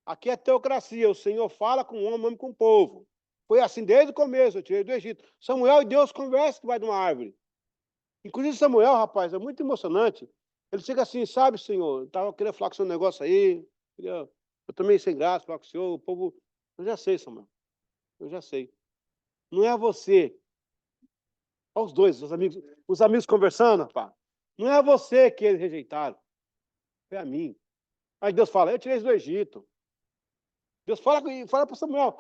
Aqui é teocracia, o Senhor fala com o homem com o povo. Foi assim desde o começo, eu tirei do Egito. Samuel e Deus conversam debaixo de uma árvore. Inclusive Samuel, rapaz, é muito emocionante. Ele chega assim, sabe, Senhor, estava querendo falar com o seu negócio aí, eu também sem graça falar com o Senhor, o povo... Eu já sei, Samuel, eu já sei. Não é você. Olha os dois, os amigos conversando, rapaz. Não é você que eles rejeitaram, foi a mim. Aí Deus fala, eu tirei eles do Egito. Deus fala para Samuel,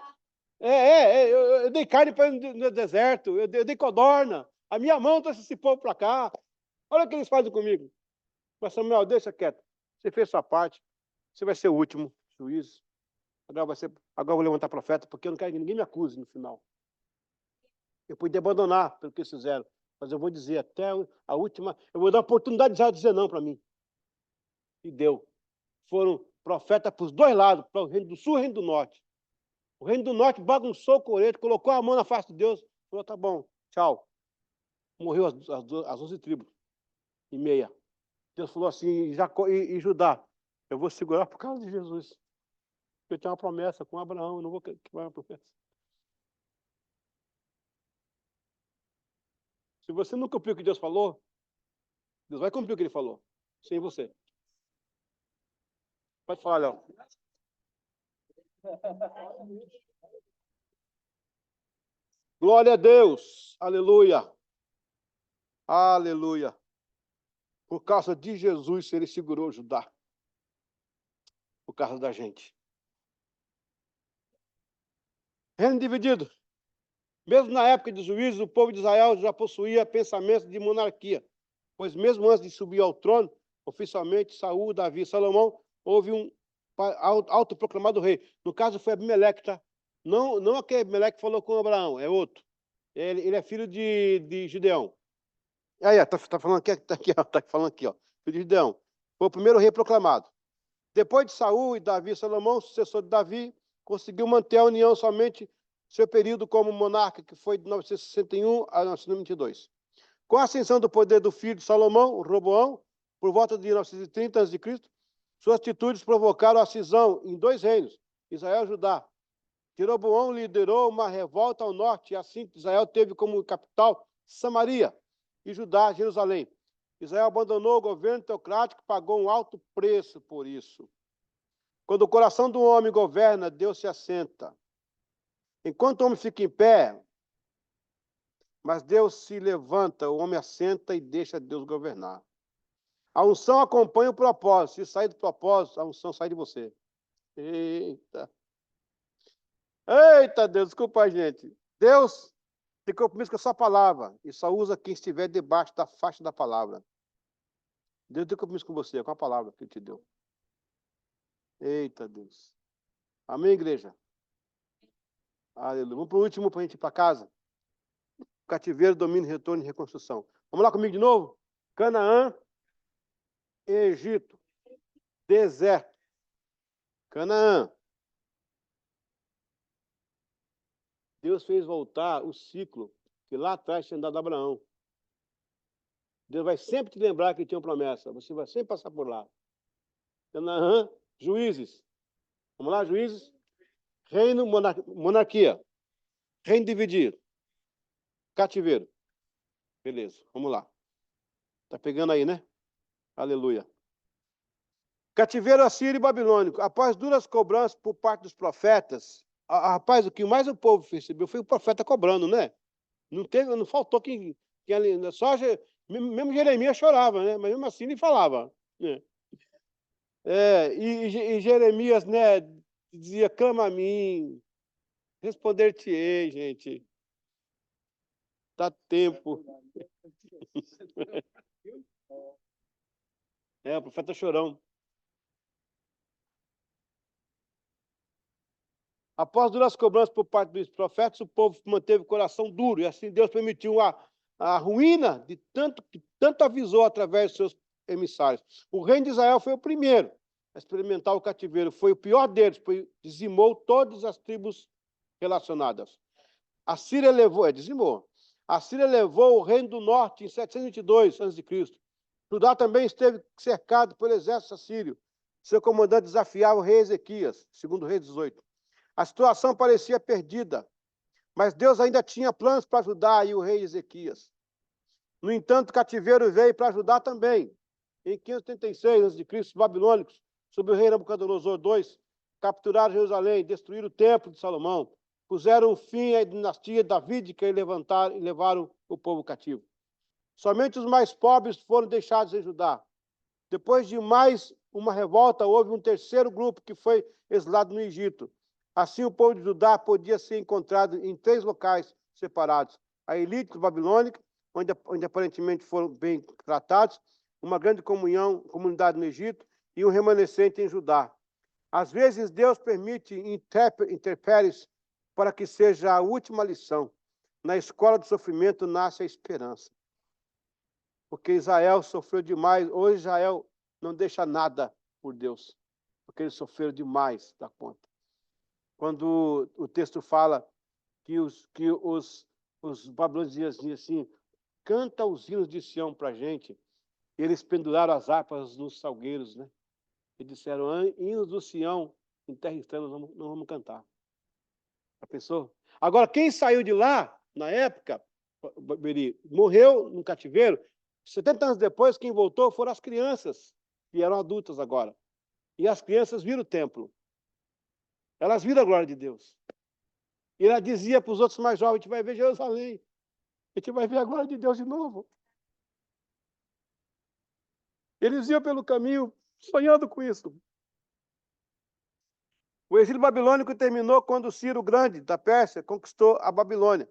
eu dei carne para ele no deserto, eu dei codorna, a minha mão trouxe esse povo para cá. Olha o que eles fazem comigo. Mas Samuel, deixa quieto. Você fez sua parte, você vai ser o último juiz. Agora eu vou levantar profeta, porque eu não quero que ninguém me acuse no final. Eu pude abandonar pelo que eles fizeram, mas eu vou dizer até a última, eu vou dar a oportunidade de dizer não para mim. E deu. Foram profetas para os dois lados, para o reino do sul e o reino do norte. O reino do norte bagunçou o coreto, colocou a mão na face de Deus, falou, tá bom, tchau. Morreu as 11 tribos e meia. Deus falou assim, e Judá, eu vou segurar por causa de Jesus. Eu tenho uma promessa com Abraão, eu não vou quebrar uma promessa. Se você não cumprir o que Deus falou, Deus vai cumprir o que ele falou, sem você. Pode falar, Léo. Glória a Deus. Aleluia. Aleluia. Por causa de Jesus, ele segurou Judá. Por causa da gente. Reino dividido. Mesmo na época de juízes, o povo de Israel já possuía pensamentos de monarquia. Pois mesmo antes de subir ao trono, oficialmente, Saul, Davi e Salomão, houve um autoproclamado rei. No caso, foi Abimeleque, tá? Não aquele Abimeleque que falou com Abraão, é outro. Ele é filho de Gideão. Aí, tá falando aqui, tá falando aqui, ó. Filho de Gideão. Foi o primeiro rei proclamado. Depois de Saul e Davi, Salomão, sucessor de Davi, conseguiu manter a união somente seu período como monarca, que foi de 961 a 922. Com a ascensão do poder do filho de Salomão, Roboão, por volta de 930 a.C., suas atitudes provocaram a cisão em dois reinos, Israel e Judá. Jeroboão liderou uma revolta ao norte, e assim Israel teve como capital Samaria e Judá, Jerusalém. Israel abandonou o governo teocrático e pagou um alto preço por isso. Quando o coração do homem governa, Deus se assenta. Enquanto o homem fica em pé, mas Deus se levanta, o homem assenta e deixa Deus governar. A unção acompanha o propósito. Se sair do propósito, a unção sai de você. Eita. Eita, Deus, desculpa, gente. Deus tem compromisso com a sua palavra e só usa quem estiver debaixo da faixa da palavra. Deus tem compromisso com você, com a palavra que ele te deu. Eita, Deus. Amém, igreja? Aleluia. Vamos para o último para a gente ir para casa. Cativeiro, domínio, retorno e reconstrução. Vamos lá comigo de novo? Canaã, Egito, deserto. Canaã. Deus fez voltar o ciclo que lá atrás tinha dado a Abraão. Deus vai sempre te lembrar que tinha uma promessa. Você vai sempre passar por lá. Canaã, juízes. Vamos lá, juízes? Reino, monarquia. Reino dividido. Cativeiro. Beleza, vamos lá. Tá pegando aí, né? Aleluia. Cativeiro assírio e babilônico. Após duras cobranças por parte dos profetas, rapaz, o que mais o povo percebeu foi o profeta cobrando, né? Não faltou quem ali, só mesmo Jeremias chorava, né? Mas mesmo assim ele falava, né? E Jeremias, né, dizia, clama a mim, responder-te-ei, gente. Dá tempo. O profeta chorão. Após duras cobranças por parte dos profetas, o povo manteve o coração duro, e assim Deus permitiu a ruína de que tanto avisou através de seus emissários. O reino de Israel foi o primeiro a experimentar o cativeiro, foi o pior deles, pois dizimou todas as tribos relacionadas. A Síria levou, dizimou. A Síria levou o reino do norte em 722 a.C. Judá também esteve cercado pelo exército assírio. Seu comandante desafiava o rei Ezequias, segundo Reis 18. A situação parecia perdida, mas Deus ainda tinha planos para Judá e o rei Ezequias. No entanto, o cativeiro veio para Judá também. Em 536 a.C., os babilônicos, sob o rei Nabucodonosor II, capturaram Jerusalém, destruíram o templo de Salomão, puseram fim à dinastia davídica e levaram o povo cativo. Somente os mais pobres foram deixados em Judá. Depois de mais uma revolta, houve um terceiro grupo que foi exilado no Egito. Assim, o povo de Judá podia ser encontrado em 3 locais separados: a elite babilônica, onde aparentemente foram bem tratados, uma grande comunidade no Egito e um remanescente em Judá. Às vezes, Deus permite intempéries para que seja a última lição. Na escola do sofrimento nasce a esperança. Porque Israel sofreu demais. Hoje Israel não deixa nada por Deus, porque eles sofreram demais da conta. Quando o texto fala que os babilônios diziam assim: canta os hinos de Sião para a gente, eles penduraram as harpas nos salgueiros, né? E disseram: hinos do Sião, em terra estranha, nós não vamos cantar. Já pensou? Agora, quem saiu de lá, na época, morreu no cativeiro. 70 anos depois, quem voltou foram as crianças, que eram adultas agora. E as crianças viram o templo. Elas viram a glória de Deus. E ela dizia para os outros mais jovens: a gente vai ver Jerusalém. A gente vai ver a glória de Deus de novo. Eles iam pelo caminho sonhando com isso. O exílio babilônico terminou quando Ciro o Grande, da Pérsia, conquistou a Babilônia.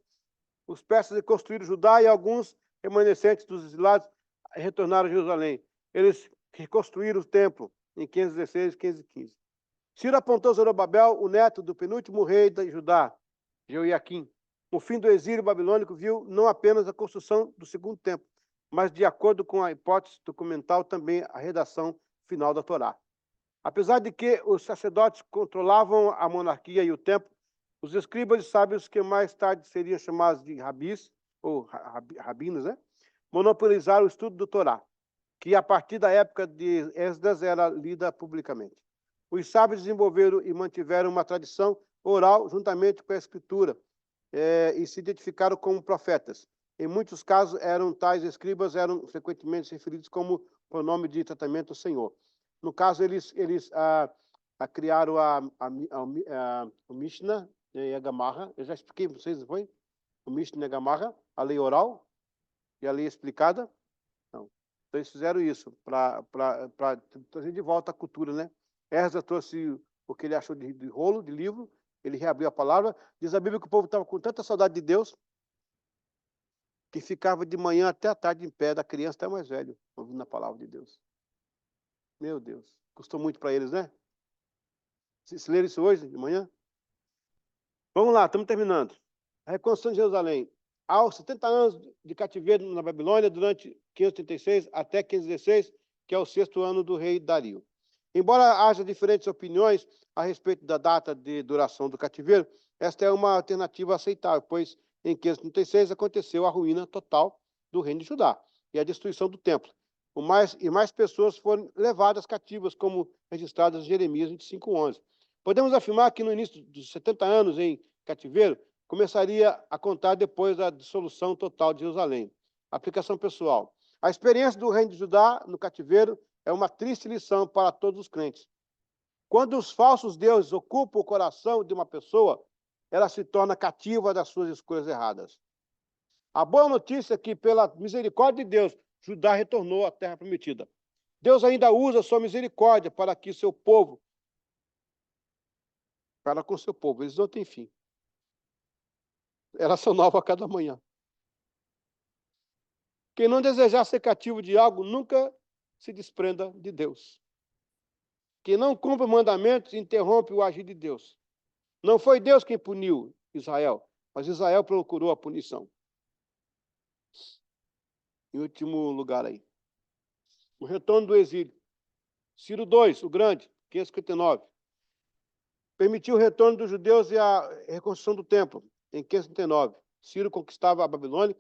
Os persas reconstruíram Judá e alguns remanescentes dos exilados retornaram a Jerusalém. Eles reconstruíram o templo em 516 e 515. Ciro apontou Zorobabel, o neto do penúltimo rei de Judá, Jeoiaquim. O fim do exílio babilônico viu não apenas a construção do segundo templo, mas, de acordo com a hipótese documental, também a redação final da Torá. Apesar de que os sacerdotes controlavam a monarquia e o templo, os escribas e sábios, que mais tarde seriam chamados de rabis, ou rabinos, né, monopolizaram o estudo do Torá, que a partir da época de Esdras era lida publicamente. Os sábios desenvolveram e mantiveram uma tradição oral juntamente com a escritura e se identificaram como profetas. Em muitos casos, tais escribas eram frequentemente referidos como pronome de tratamento Senhor. No caso, eles criaram o Mishnah e a Gamarra. Eu já expliquei para vocês, não foi? O Mishnah e a Gamarra, a lei oral e a lei explicada. Não. Então, eles fizeram isso para trazer de volta a cultura, né? Esdras trouxe o que ele achou de rolo, de livro, ele reabriu a palavra. Diz a Bíblia que o povo estava com tanta saudade de Deus que ficava de manhã até a tarde em pé, da criança até mais velho, ouvindo a palavra de Deus. Meu Deus, custou muito para eles, né? Se ler isso hoje, de manhã? Vamos lá, estamos terminando. A reconstrução de Jerusalém. Aos 70 anos de cativeiro na Babilônia, durante 536 até 516, que é o 6º ano do rei Dario. Embora haja diferentes opiniões a respeito da data de duração do cativeiro, esta é uma alternativa aceitável, pois em 536 aconteceu a ruína total do reino de Judá e a destruição do templo. Mais pessoas foram levadas cativas, como registradas em Jeremias 25:11. Podemos afirmar que no início dos 70 anos em cativeiro, começaria a contar depois da dissolução total de Jerusalém. Aplicação pessoal. A experiência do reino de Judá no cativeiro é uma triste lição para todos os crentes. Quando os falsos deuses ocupam o coração de uma pessoa, ela se torna cativa das suas escolhas erradas. A boa notícia é que, pela misericórdia de Deus, Judá retornou à terra prometida. Deus ainda usa sua misericórdia para com seu povo. Eles não têm fim. Elas são novas a cada manhã. Quem não desejar ser cativo de algo, nunca se desprenda de Deus. Quem não cumpre mandamentos, interrompe o agir de Deus. Não foi Deus quem puniu Israel, mas Israel procurou a punição. Em último lugar aí. O retorno do exílio. Ciro II, o Grande, 559. Permitiu o retorno dos judeus e a reconstrução do templo. em 539. Ciro conquistava a Babilônia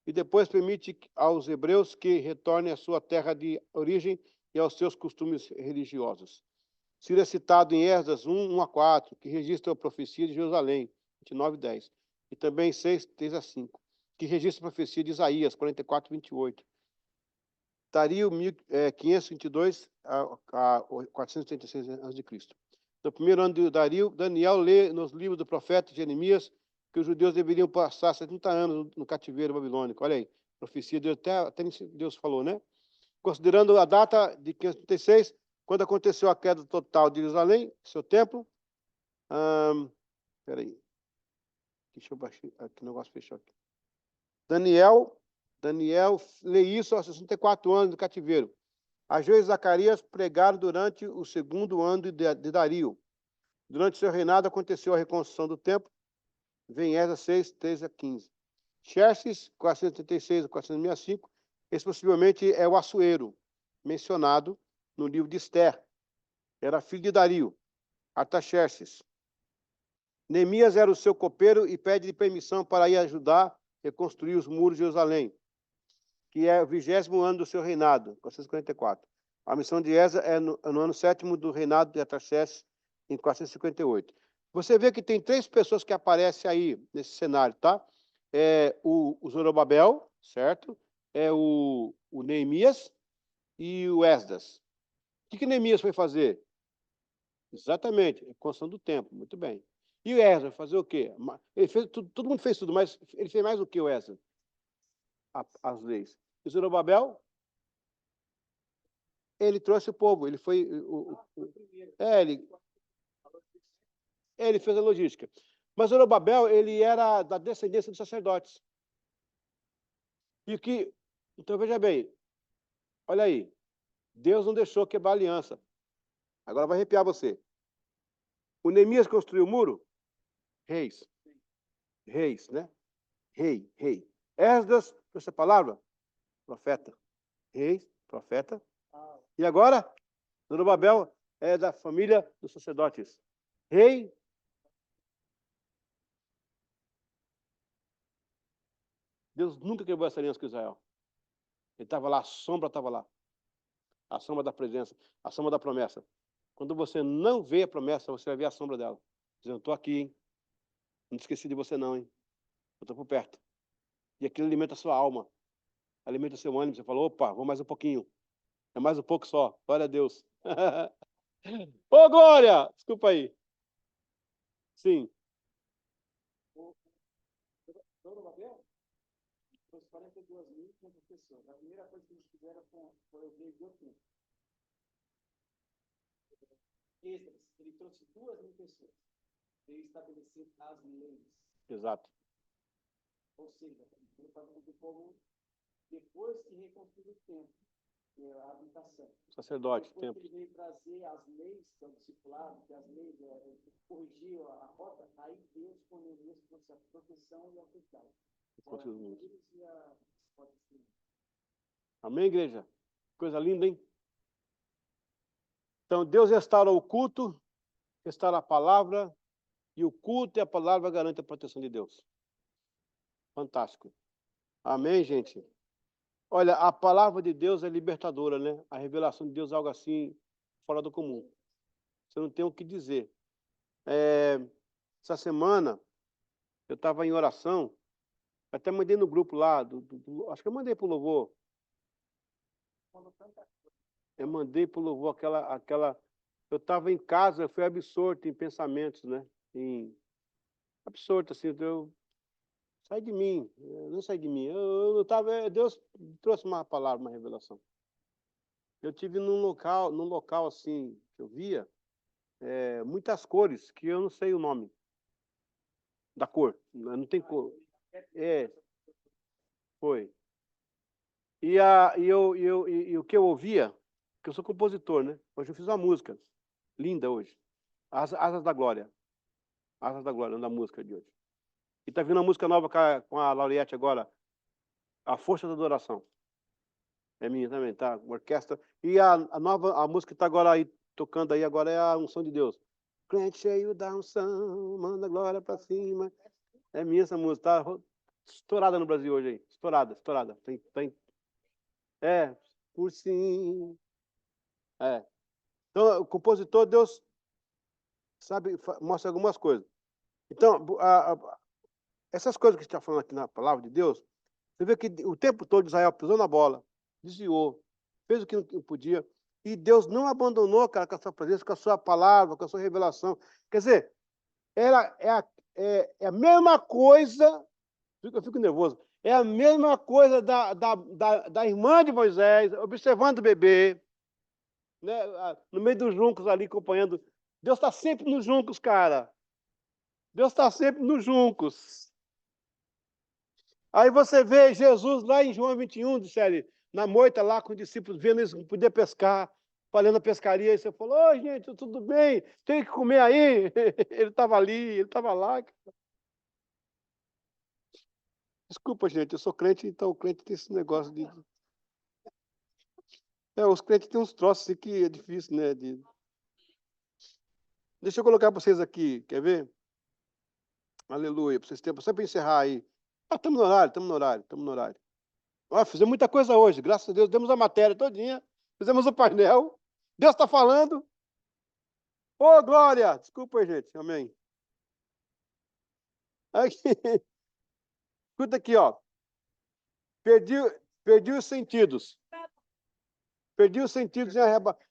e depois permite aos hebreus que retornem à sua terra de origem e aos seus costumes religiosos. Ciro é citado em Esdras 1, 1 a 4, que registra a profecia de Jerusalém, 29 e 10. E também 6, 3 a 5, que registra a profecia de Isaías, 44, 28. Dario, 522 a 436 a.C. No primeiro ano de Dario, Daniel lê nos livros do profeta Jeremias que os judeus deveriam passar 70 anos no cativeiro babilônico. Olha aí, profecia de até Deus falou, né? Considerando a data de 536, quando aconteceu a queda total de Jerusalém, seu templo. Espera aí. Deixa eu baixar aqui, o negócio fechou aqui. Daniel lê isso aos 64 anos do cativeiro. Ageu e Zacarias pregaram durante o segundo ano de Dario. Durante seu reinado aconteceu a reconstrução do templo. Vem Esdras 6, 13 a 15. Xerxes, 436 a 465, esse possivelmente é o Assuero, mencionado no livro de Esther. Era filho de Dario, Artaxerxes. Neemias era o seu copeiro e pede permissão para ir ajudar a reconstruir os muros de Jerusalém, que é o 20º ano do seu reinado, 444. A missão de Esdras é no ano 7º do reinado de Artaxerxes, em 458. Você vê que tem 3 pessoas que aparecem aí nesse cenário, tá? É o Zorobabel, certo? É o Neemias e o Esdras. O que Neemias foi fazer? Exatamente, a construção do templo, muito bem. E o Esdras fazer o quê? Ele fez tudo, todo mundo fez tudo, mas ele fez mais do que o Esdras? As leis. E o Zorobabel? Ele trouxe o povo, ele foi... ele fez a logística. Mas Zorobabel, ele era da descendência dos sacerdotes. E que... Então, veja bem. Olha aí. Deus não deixou quebrar a aliança. Agora vai arrepiar você. O Neemias construiu o muro? Reis. Reis, né? Rei. Esdras, essa palavra? Profeta. Reis, profeta. E agora? Zorobabel é da família dos sacerdotes. Rei. Deus nunca quebrou essa aliança com Israel. Ele estava lá, a sombra estava lá. A sombra da presença, a sombra da promessa. Quando você não vê a promessa, você vai ver a sombra dela. Dizendo, estou aqui, hein? Não esqueci de você não, hein? Eu estou por perto. E aquilo alimenta a sua alma. Alimenta o seu ânimo. Você fala, opa, vou mais um pouquinho. É mais um pouco só. Glória a Deus. Ô, Glória! Desculpa aí. Sim. Trouxe 42.500 pessoas. A primeira coisa que eles fizeram foi o rei Joaquim. Esdras, ele trouxe 2.000 pessoas. Ele estabeleceu as leis. Exato. Ou seja, ele falou do povo depois que reconstruiu o templo, a habitação. Sacerdote, depois templo. que ele veio trazer as leis, que é o discipulado, que as leis corrigiam a rota, aí Deus com Neemias trouxe a proteção e a autoridade. Amém, igreja? Coisa linda, hein? Então, Deus restaura o culto, restaura a palavra, e o culto e a palavra garantem a proteção de Deus. Fantástico. Amém, gente? Olha, a palavra de Deus é libertadora, né? A revelação de Deus é algo assim, fora do comum. Você não tem o que dizer. Essa semana, eu estava em oração, até mandei no grupo lá, acho que eu mandei para o louvor. Eu mandei para o louvor aquela... Eu estava em casa, eu fui absorto em pensamentos, né? Absorto, assim, sai de mim, não sai de mim. Eu estava... Deus trouxe uma palavra, uma revelação. Eu tive num local assim, que eu via, muitas cores, que eu não sei o nome da cor, não tem cor. Foi. E o que eu ouvia, que eu sou compositor, né? Hoje eu fiz uma música linda hoje. Asas da Glória. Asas da Glória, da música de hoje. E tá vindo uma música nova com a Lauriette agora, A Força da Adoração. É minha também, tá? Orquestra. E a música que tá agora aí, tocando aí agora é a Unção de Deus. Crente cheio da unção, manda a glória para cima. É minha essa música, tá estourada no Brasil hoje aí. Estourada, estourada. É, por sim. É. Então, o compositor, Deus sabe, mostra algumas coisas. Então, essas coisas que a gente está falando aqui na palavra de Deus, você vê que o tempo todo Israel pisou na bola, desviou, fez o que não podia, e Deus não abandonou, cara, com a sua presença, com a sua palavra, com a sua revelação. Quer dizer, é a mesma coisa, eu fico nervoso, é a mesma coisa da irmã de Moisés, observando o bebê, né, no meio dos juncos ali, acompanhando. Deus está sempre nos juncos, cara. Deus está sempre nos juncos. Aí você vê Jesus lá em João 21, disseram, na moita lá com os discípulos, vendo eles não poder pescar, falando a pescaria, e você falou, oi, gente, tudo bem? Tem que comer aí? Ele estava ali, ele estava lá. Desculpa, gente, eu sou crente, então o crente tem esse negócio de... os crentes têm uns troços assim que é difícil, né? Deixa eu colocar para vocês aqui, quer ver? Aleluia, para vocês terem, só para encerrar aí. Estamos no horário, estamos no horário, estamos no horário. Fizemos muita coisa hoje, graças a Deus, demos a matéria todinha, fizemos o painel, Deus está falando. Ô, glória! Desculpa, gente, amém. Aqui. Escuta aqui, ó. Perdi os sentidos. Perdi os sentidos em arrebatamento.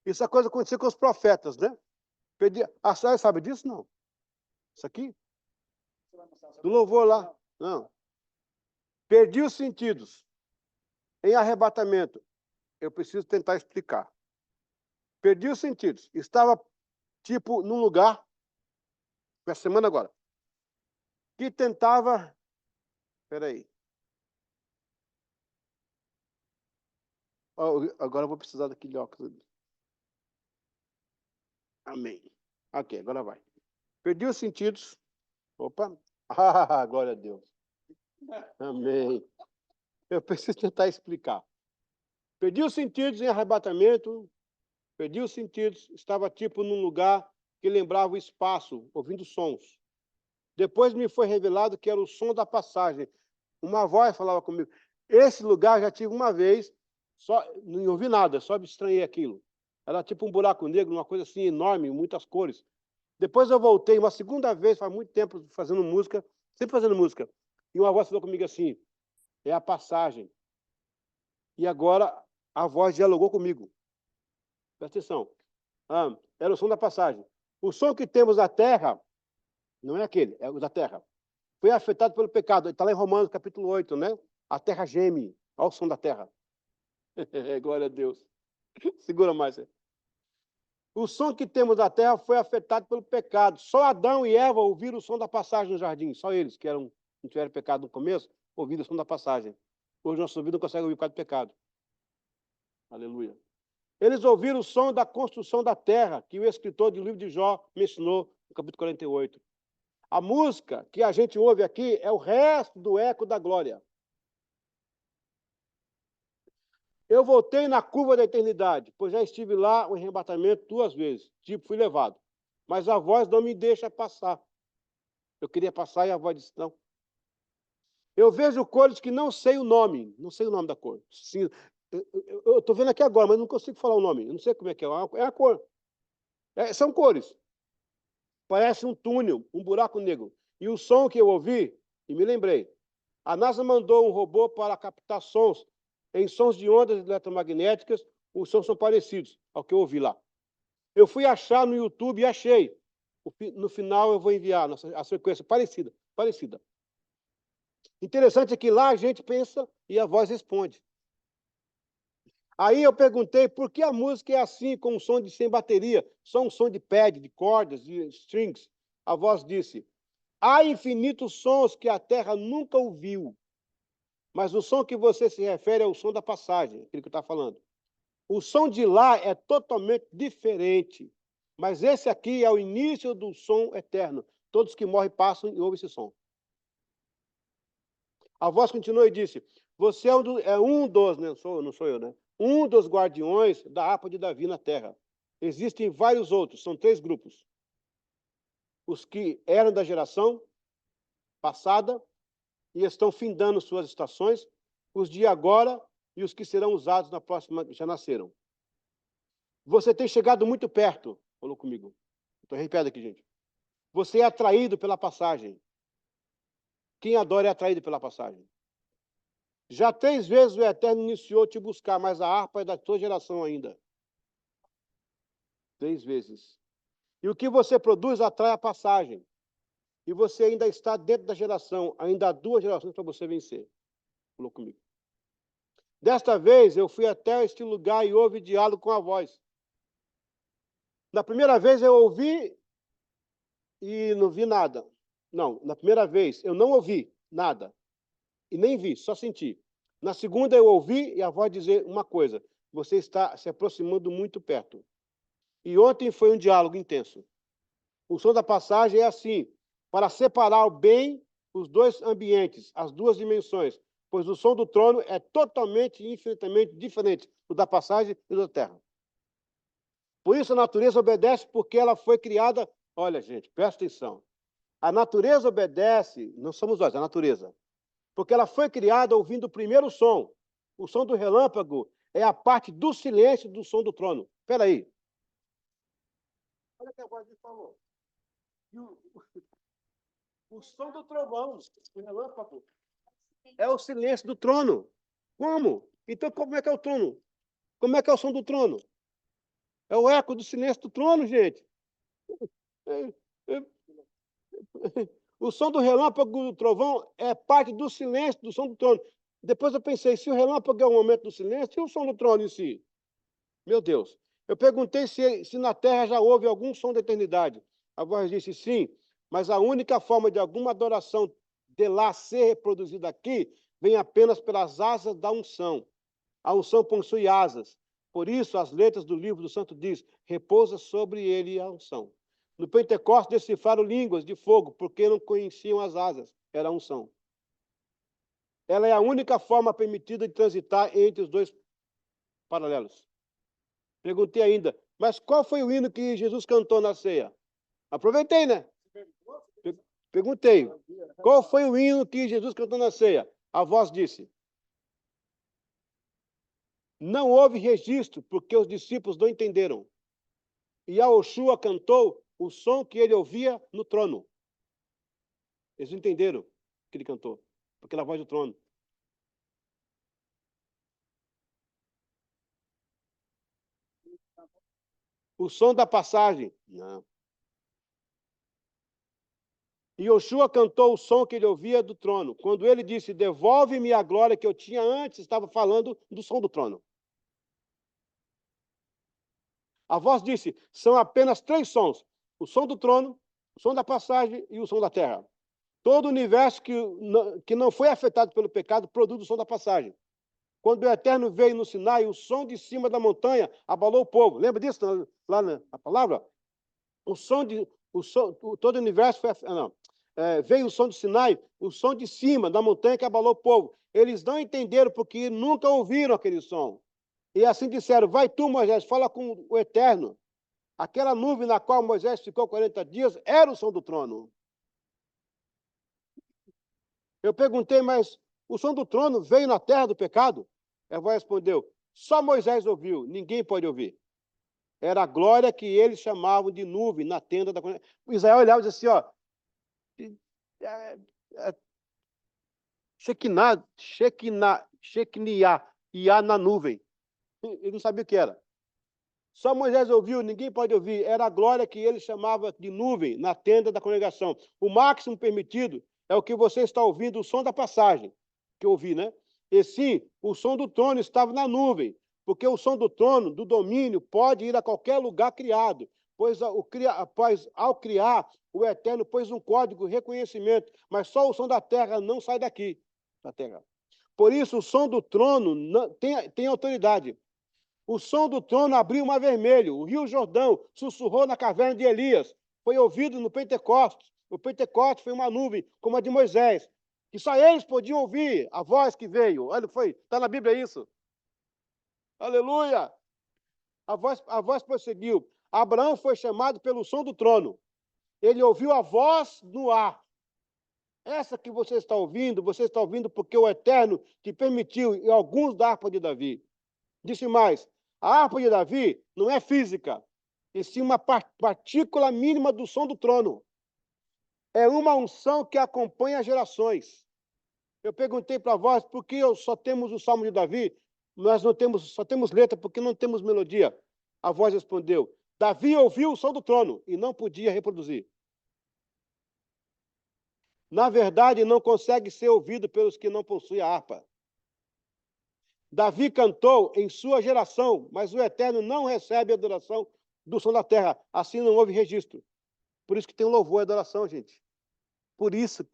Isso é coisa que aconteceu com os profetas, né? A senhora sabe disso? Não. Isso aqui? Do louvor lá. Não. Perdi os sentidos em arrebatamento. Eu preciso tentar explicar. Perdi os sentidos. Estava, tipo, num lugar, essa semana agora, que tentava... Espera aí. Agora eu vou precisar daquele óculos. Amém. Ok, agora vai. Perdi os sentidos. Opa. Ah, glória a Deus. Amém. Eu preciso tentar explicar. Perdi os sentidos em arrebatamento. Perdi os sentidos. Estava tipo num lugar que lembrava o espaço, ouvindo sons. Depois me foi revelado que era o som da passagem. Uma voz falava comigo. Esse lugar já tive uma vez, só não ouvi nada, só me estranhei aquilo. Era tipo um buraco negro, uma coisa assim enorme, muitas cores. Depois eu voltei uma segunda vez, faz muito tempo, fazendo música, sempre fazendo música. E uma voz falou comigo assim, é a passagem. E agora a voz dialogou comigo. Presta atenção. Era o som da passagem. O som que temos na terra, não é aquele, é o da terra. Foi afetado pelo pecado. Está lá em Romanos, capítulo 8, né? A terra geme. Olha o som da terra. Glória a Deus. Segura mais. O som que temos da terra foi afetado pelo pecado. Só Adão e Eva ouviram o som da passagem no jardim. Só eles, que não tiveram pecado no começo, ouviram o som da passagem. Hoje nosso ouvido não consegue ouvir por causa do pecado. Aleluia. Eles ouviram o som da construção da terra, que o escritor do livro de Jó mencionou no capítulo 48. A música que a gente ouve aqui é o resto do eco da glória. Eu voltei na curva da eternidade, pois já estive lá em arrebatamento 2 vezes. Tipo, fui levado. Mas a voz não me deixa passar. Eu queria passar e a voz disse não. Eu vejo cores que não sei o nome. Não sei o nome da cor. Sim, eu estou vendo aqui agora, mas não consigo falar o nome. Eu não sei como é que é. É a cor. São cores. Parece um túnel, um buraco negro. E o som que eu ouvi, e me lembrei, a NASA mandou um robô para captar sons. Em sons de ondas eletromagnéticas, os sons são parecidos ao que eu ouvi lá. Eu fui achar no YouTube e achei. No final eu vou enviar a sequência parecida. Interessante é que lá a gente pensa e a voz responde. Aí eu perguntei por que a música é assim, com um som de sem bateria, só um som de pad, de cordas, de strings. A voz disse, há infinitos sons que a terra nunca ouviu, mas o som que você se refere é o som da passagem, aquele que eu estava falando. O som de lá é totalmente diferente, mas esse aqui é o início do som eterno. Todos que morrem passam e ouvem esse som. A voz continuou e disse, você é um dos, né? Não sou eu, né? Um dos guardiões da harpa de Davi na terra. Existem vários outros, são 3 grupos. Os que eram da geração, passada e estão findando suas estações, os de agora e os que serão usados na próxima já nasceram. Você tem chegado muito perto, falou comigo. Então, repete aqui, gente. Você é atraído pela passagem. Quem adora é atraído pela passagem. Já 3 vezes o Eterno iniciou te buscar, mas a harpa é da tua geração ainda. 3 vezes. E o que você produz atrai a passagem. E você ainda está dentro da geração. Ainda há 2 gerações para você vencer. Falou comigo. Desta vez, eu fui até este lugar e houve diálogo com a voz. Na primeira vez, eu ouvi e não vi nada. Não, na primeira vez, eu não ouvi nada. E nem vi, só senti. Na segunda, eu ouvi e a voz dizer uma coisa. Você está se aproximando muito perto. E ontem foi um diálogo intenso. O som da passagem é assim, para separar bem os 2 ambientes, as 2 dimensões, pois o som do trono é totalmente e infinitamente diferente do da passagem e da terra. Por isso a natureza obedece, porque ela foi criada... Olha, gente, presta atenção. A natureza obedece, não somos nós, a natureza. Porque ela foi criada ouvindo o primeiro som. O som do relâmpago é a parte do silêncio do som do trono. Espera aí. Olha o que a voz me falou. O som do trovão, o relâmpago, é o silêncio do trono. Como? Então, como é que é o trono? Como é que é o som do trono? É o eco do silêncio do trono, gente. O som do relâmpago do trovão é parte do silêncio do som do trono. Depois eu pensei, se o relâmpago é o momento do silêncio, e o som do trono em si? Meu Deus. Eu perguntei se na terra já houve algum som da eternidade. A voz disse sim, mas a única forma de alguma adoração de lá ser reproduzida aqui vem apenas pelas asas da unção. A unção possui asas. Por isso, as letras do livro do Santo diz, repousa sobre ele a unção. No Pentecostes decifraram línguas de fogo, porque não conheciam as asas. Era a unção. Ela é a única forma permitida de transitar entre os 2 paralelos. Perguntei ainda, mas qual foi o hino que Jesus cantou na ceia? Aproveitei, né? Perguntei, qual foi o hino que Jesus cantou na ceia? A voz disse, não houve registro, porque os discípulos não entenderam. E Yahoshua cantou o som que ele ouvia no trono. Eles não entenderam o que ele cantou, porque era a voz do trono. O som da passagem. Não. E Yoshua cantou o som que ele ouvia do trono. Quando ele disse, devolve-me a glória que eu tinha antes, estava falando do som do trono. A voz disse, são apenas 3 sons. O som do trono, o som da passagem e o som da terra. Todo o universo que não foi afetado pelo pecado produz o som da passagem. Quando o Eterno veio no Sinai, o som de cima da montanha abalou o povo. Lembra disso lá na palavra? Todo o universo foi... veio o som do Sinai, o som de cima da montanha que abalou o povo. Eles não entenderam porque nunca ouviram aquele som. E assim disseram, vai tu, Moisés, fala com o Eterno. Aquela nuvem na qual Moisés ficou 40 dias era o som do trono. Eu perguntei, mas o som do trono veio na terra do pecado? A voz respondeu, só Moisés ouviu, ninguém pode ouvir. Era a glória que eles chamavam de nuvem na tenda da... O Israel olhava e dizia assim, Shekinah, Iá na nuvem. Ele não sabia o que era. Só Moisés ouviu, ninguém pode ouvir. Era a glória que ele chamava de nuvem na tenda da congregação. O máximo permitido é o que você está ouvindo, o som da passagem, que eu ouvi, né? E sim, o som do trono estava na nuvem, porque o som do trono, do domínio, pode ir a qualquer lugar criado, pois ao criar, o Eterno pôs um código de reconhecimento, mas só o som da terra não sai daqui, da terra. Por isso, o som do trono tem autoridade. O som do trono abriu o mar vermelho, o rio Jordão sussurrou na caverna de Elias, foi ouvido no Pentecostes. O Pentecostes foi uma nuvem, como a de Moisés, que só eles podiam ouvir a voz que veio. Olha, está na Bíblia isso. Aleluia! A voz prosseguiu. Abraão foi chamado pelo som do trono. Ele ouviu a voz no ar. É essa que você está ouvindo porque o Eterno te permitiu e alguns da harpa de Davi. Disse mais, a harpa de Davi não é física, e sim uma partícula mínima do som do trono. É uma unção que acompanha as gerações. Eu perguntei para vós, por que só temos o Salmo de Davi? Nós só temos letra, porque não temos melodia. A voz respondeu, Davi ouviu o som do trono e não podia reproduzir. Na verdade, não consegue ser ouvido pelos que não possuem a harpa. Davi cantou em sua geração, mas o Eterno não recebe a adoração do som da terra. Assim não houve registro. Por isso que tem um louvor e adoração, gente. Por isso.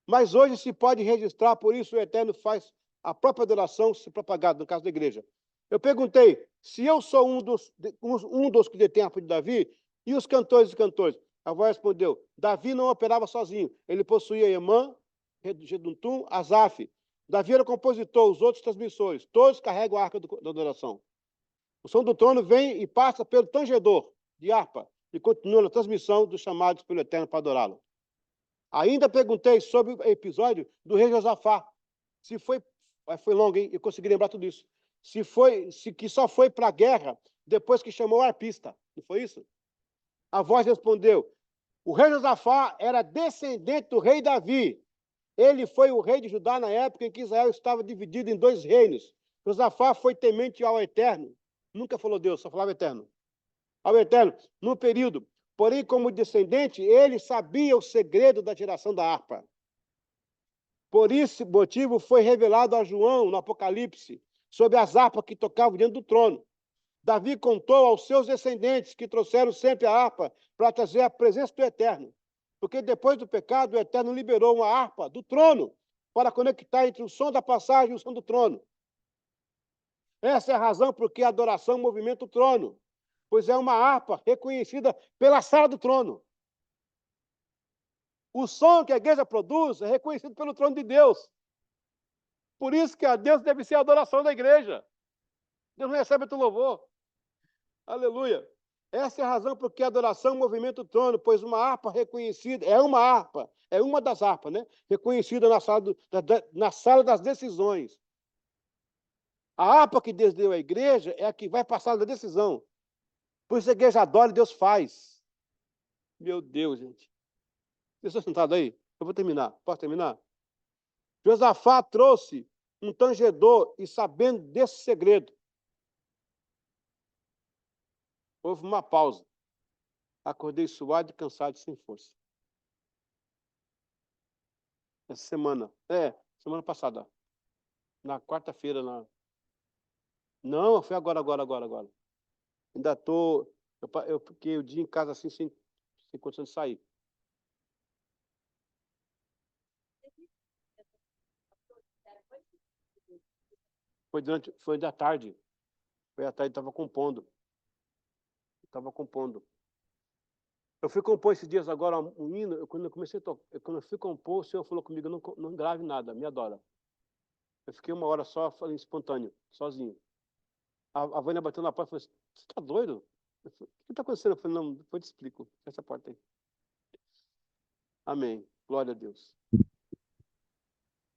Mas hoje se pode registrar, por isso o Eterno faz a própria adoração se propagar, no caso da igreja. Eu perguntei, se eu sou um dos que detém a harpa de Davi, e os cantores e cantores? A voz respondeu, Davi não operava sozinho, ele possuía Emã, Reduntum, Asaf. Davi era o compositor, os outros transmissores, todos carregam a arca da adoração. O som do trono vem e passa pelo tangedor de harpa e continua na transmissão dos chamados pelo Eterno para adorá-lo. Ainda perguntei sobre o episódio do rei Josafá. Se foi longo, hein? Eu consegui lembrar tudo isso. Que só foi para a guerra depois que chamou o arpista. Não foi isso? A voz respondeu, o rei Josafá era descendente do rei Davi. Ele foi o rei de Judá na época em que Israel estava dividido em 2 reinos. Josafá foi temente ao Eterno. Nunca falou Deus, só falava Eterno. Ao Eterno, no período. Porém, como descendente, ele sabia o segredo da geração da harpa. Por esse motivo, foi revelado a João, no Apocalipse, sobre as harpas que tocavam diante do trono. Davi contou aos seus descendentes que trouxeram sempre a harpa para trazer a presença do Eterno. Porque depois do pecado, o Eterno liberou uma harpa do trono para conectar entre o som da passagem e o som do trono. Essa é a razão por que a adoração movimenta o trono, pois é uma harpa reconhecida pela sala do trono. O som que a igreja produz é reconhecido pelo trono de Deus. Por isso que a Deus deve ser a adoração da igreja. Deus não recebe teu louvor. Aleluia. Essa é a razão por que a adoração movimenta o trono, pois uma harpa reconhecida, é uma das harpas, né? Reconhecida na sala das decisões. A harpa que Deus deu à igreja é a que vai passar da decisão. Por isso a igreja adora e Deus faz. Meu Deus, gente. Vocês estão sentados aí? Eu vou terminar. Posso terminar? Josafá trouxe um tangedor e, sabendo desse segredo, houve uma pausa. Acordei suado e cansado e sem força. Essa semana. Semana passada. Na quarta-feira. Não, foi agora. Ainda estou... Eu fiquei o dia em casa assim, sem condição de sair. Foi da tarde. Foi à tarde, estava compondo. Eu fui compor esses dias agora um hino, quando eu fui compor, o Senhor falou comigo, não grave nada, me adora. Eu fiquei 1 hora só falando espontâneo, sozinho. A Vânia bateu na porta e falou, você está doido? O que está acontecendo? Eu falei, não, depois eu te explico. Fecha a porta aí. Amém. Glória a Deus.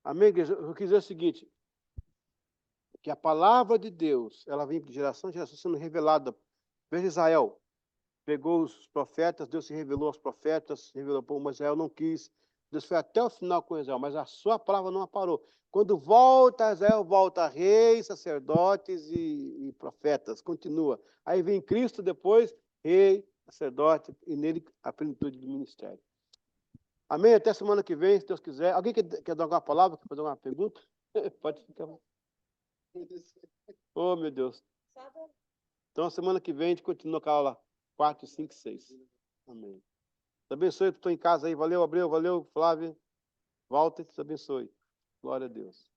Amém, igreja? Eu quis dizer o seguinte, que a palavra de Deus, ela vem de geração em geração sendo revelada. Veja Israel, pegou os profetas, Deus se revelou aos profetas, se revelou para mas Israel não quis. Deus foi até o final com Israel, mas a sua palavra não a parou. Quando volta Israel, volta reis, sacerdotes e profetas, continua. Aí vem Cristo depois, rei, sacerdote, e nele a plenitude do ministério. Amém? Até semana que vem, se Deus quiser. Alguém quer dar alguma palavra, quer fazer alguma pergunta? Pode ficar. Oh, meu Deus. Então, semana que vem, a gente continua com a aula 4, 5 e 6. Amém. Deus abençoe, estou em casa aí. Valeu, Abreu. Valeu, Flávia. Walter, Deus abençoe. Glória a Deus.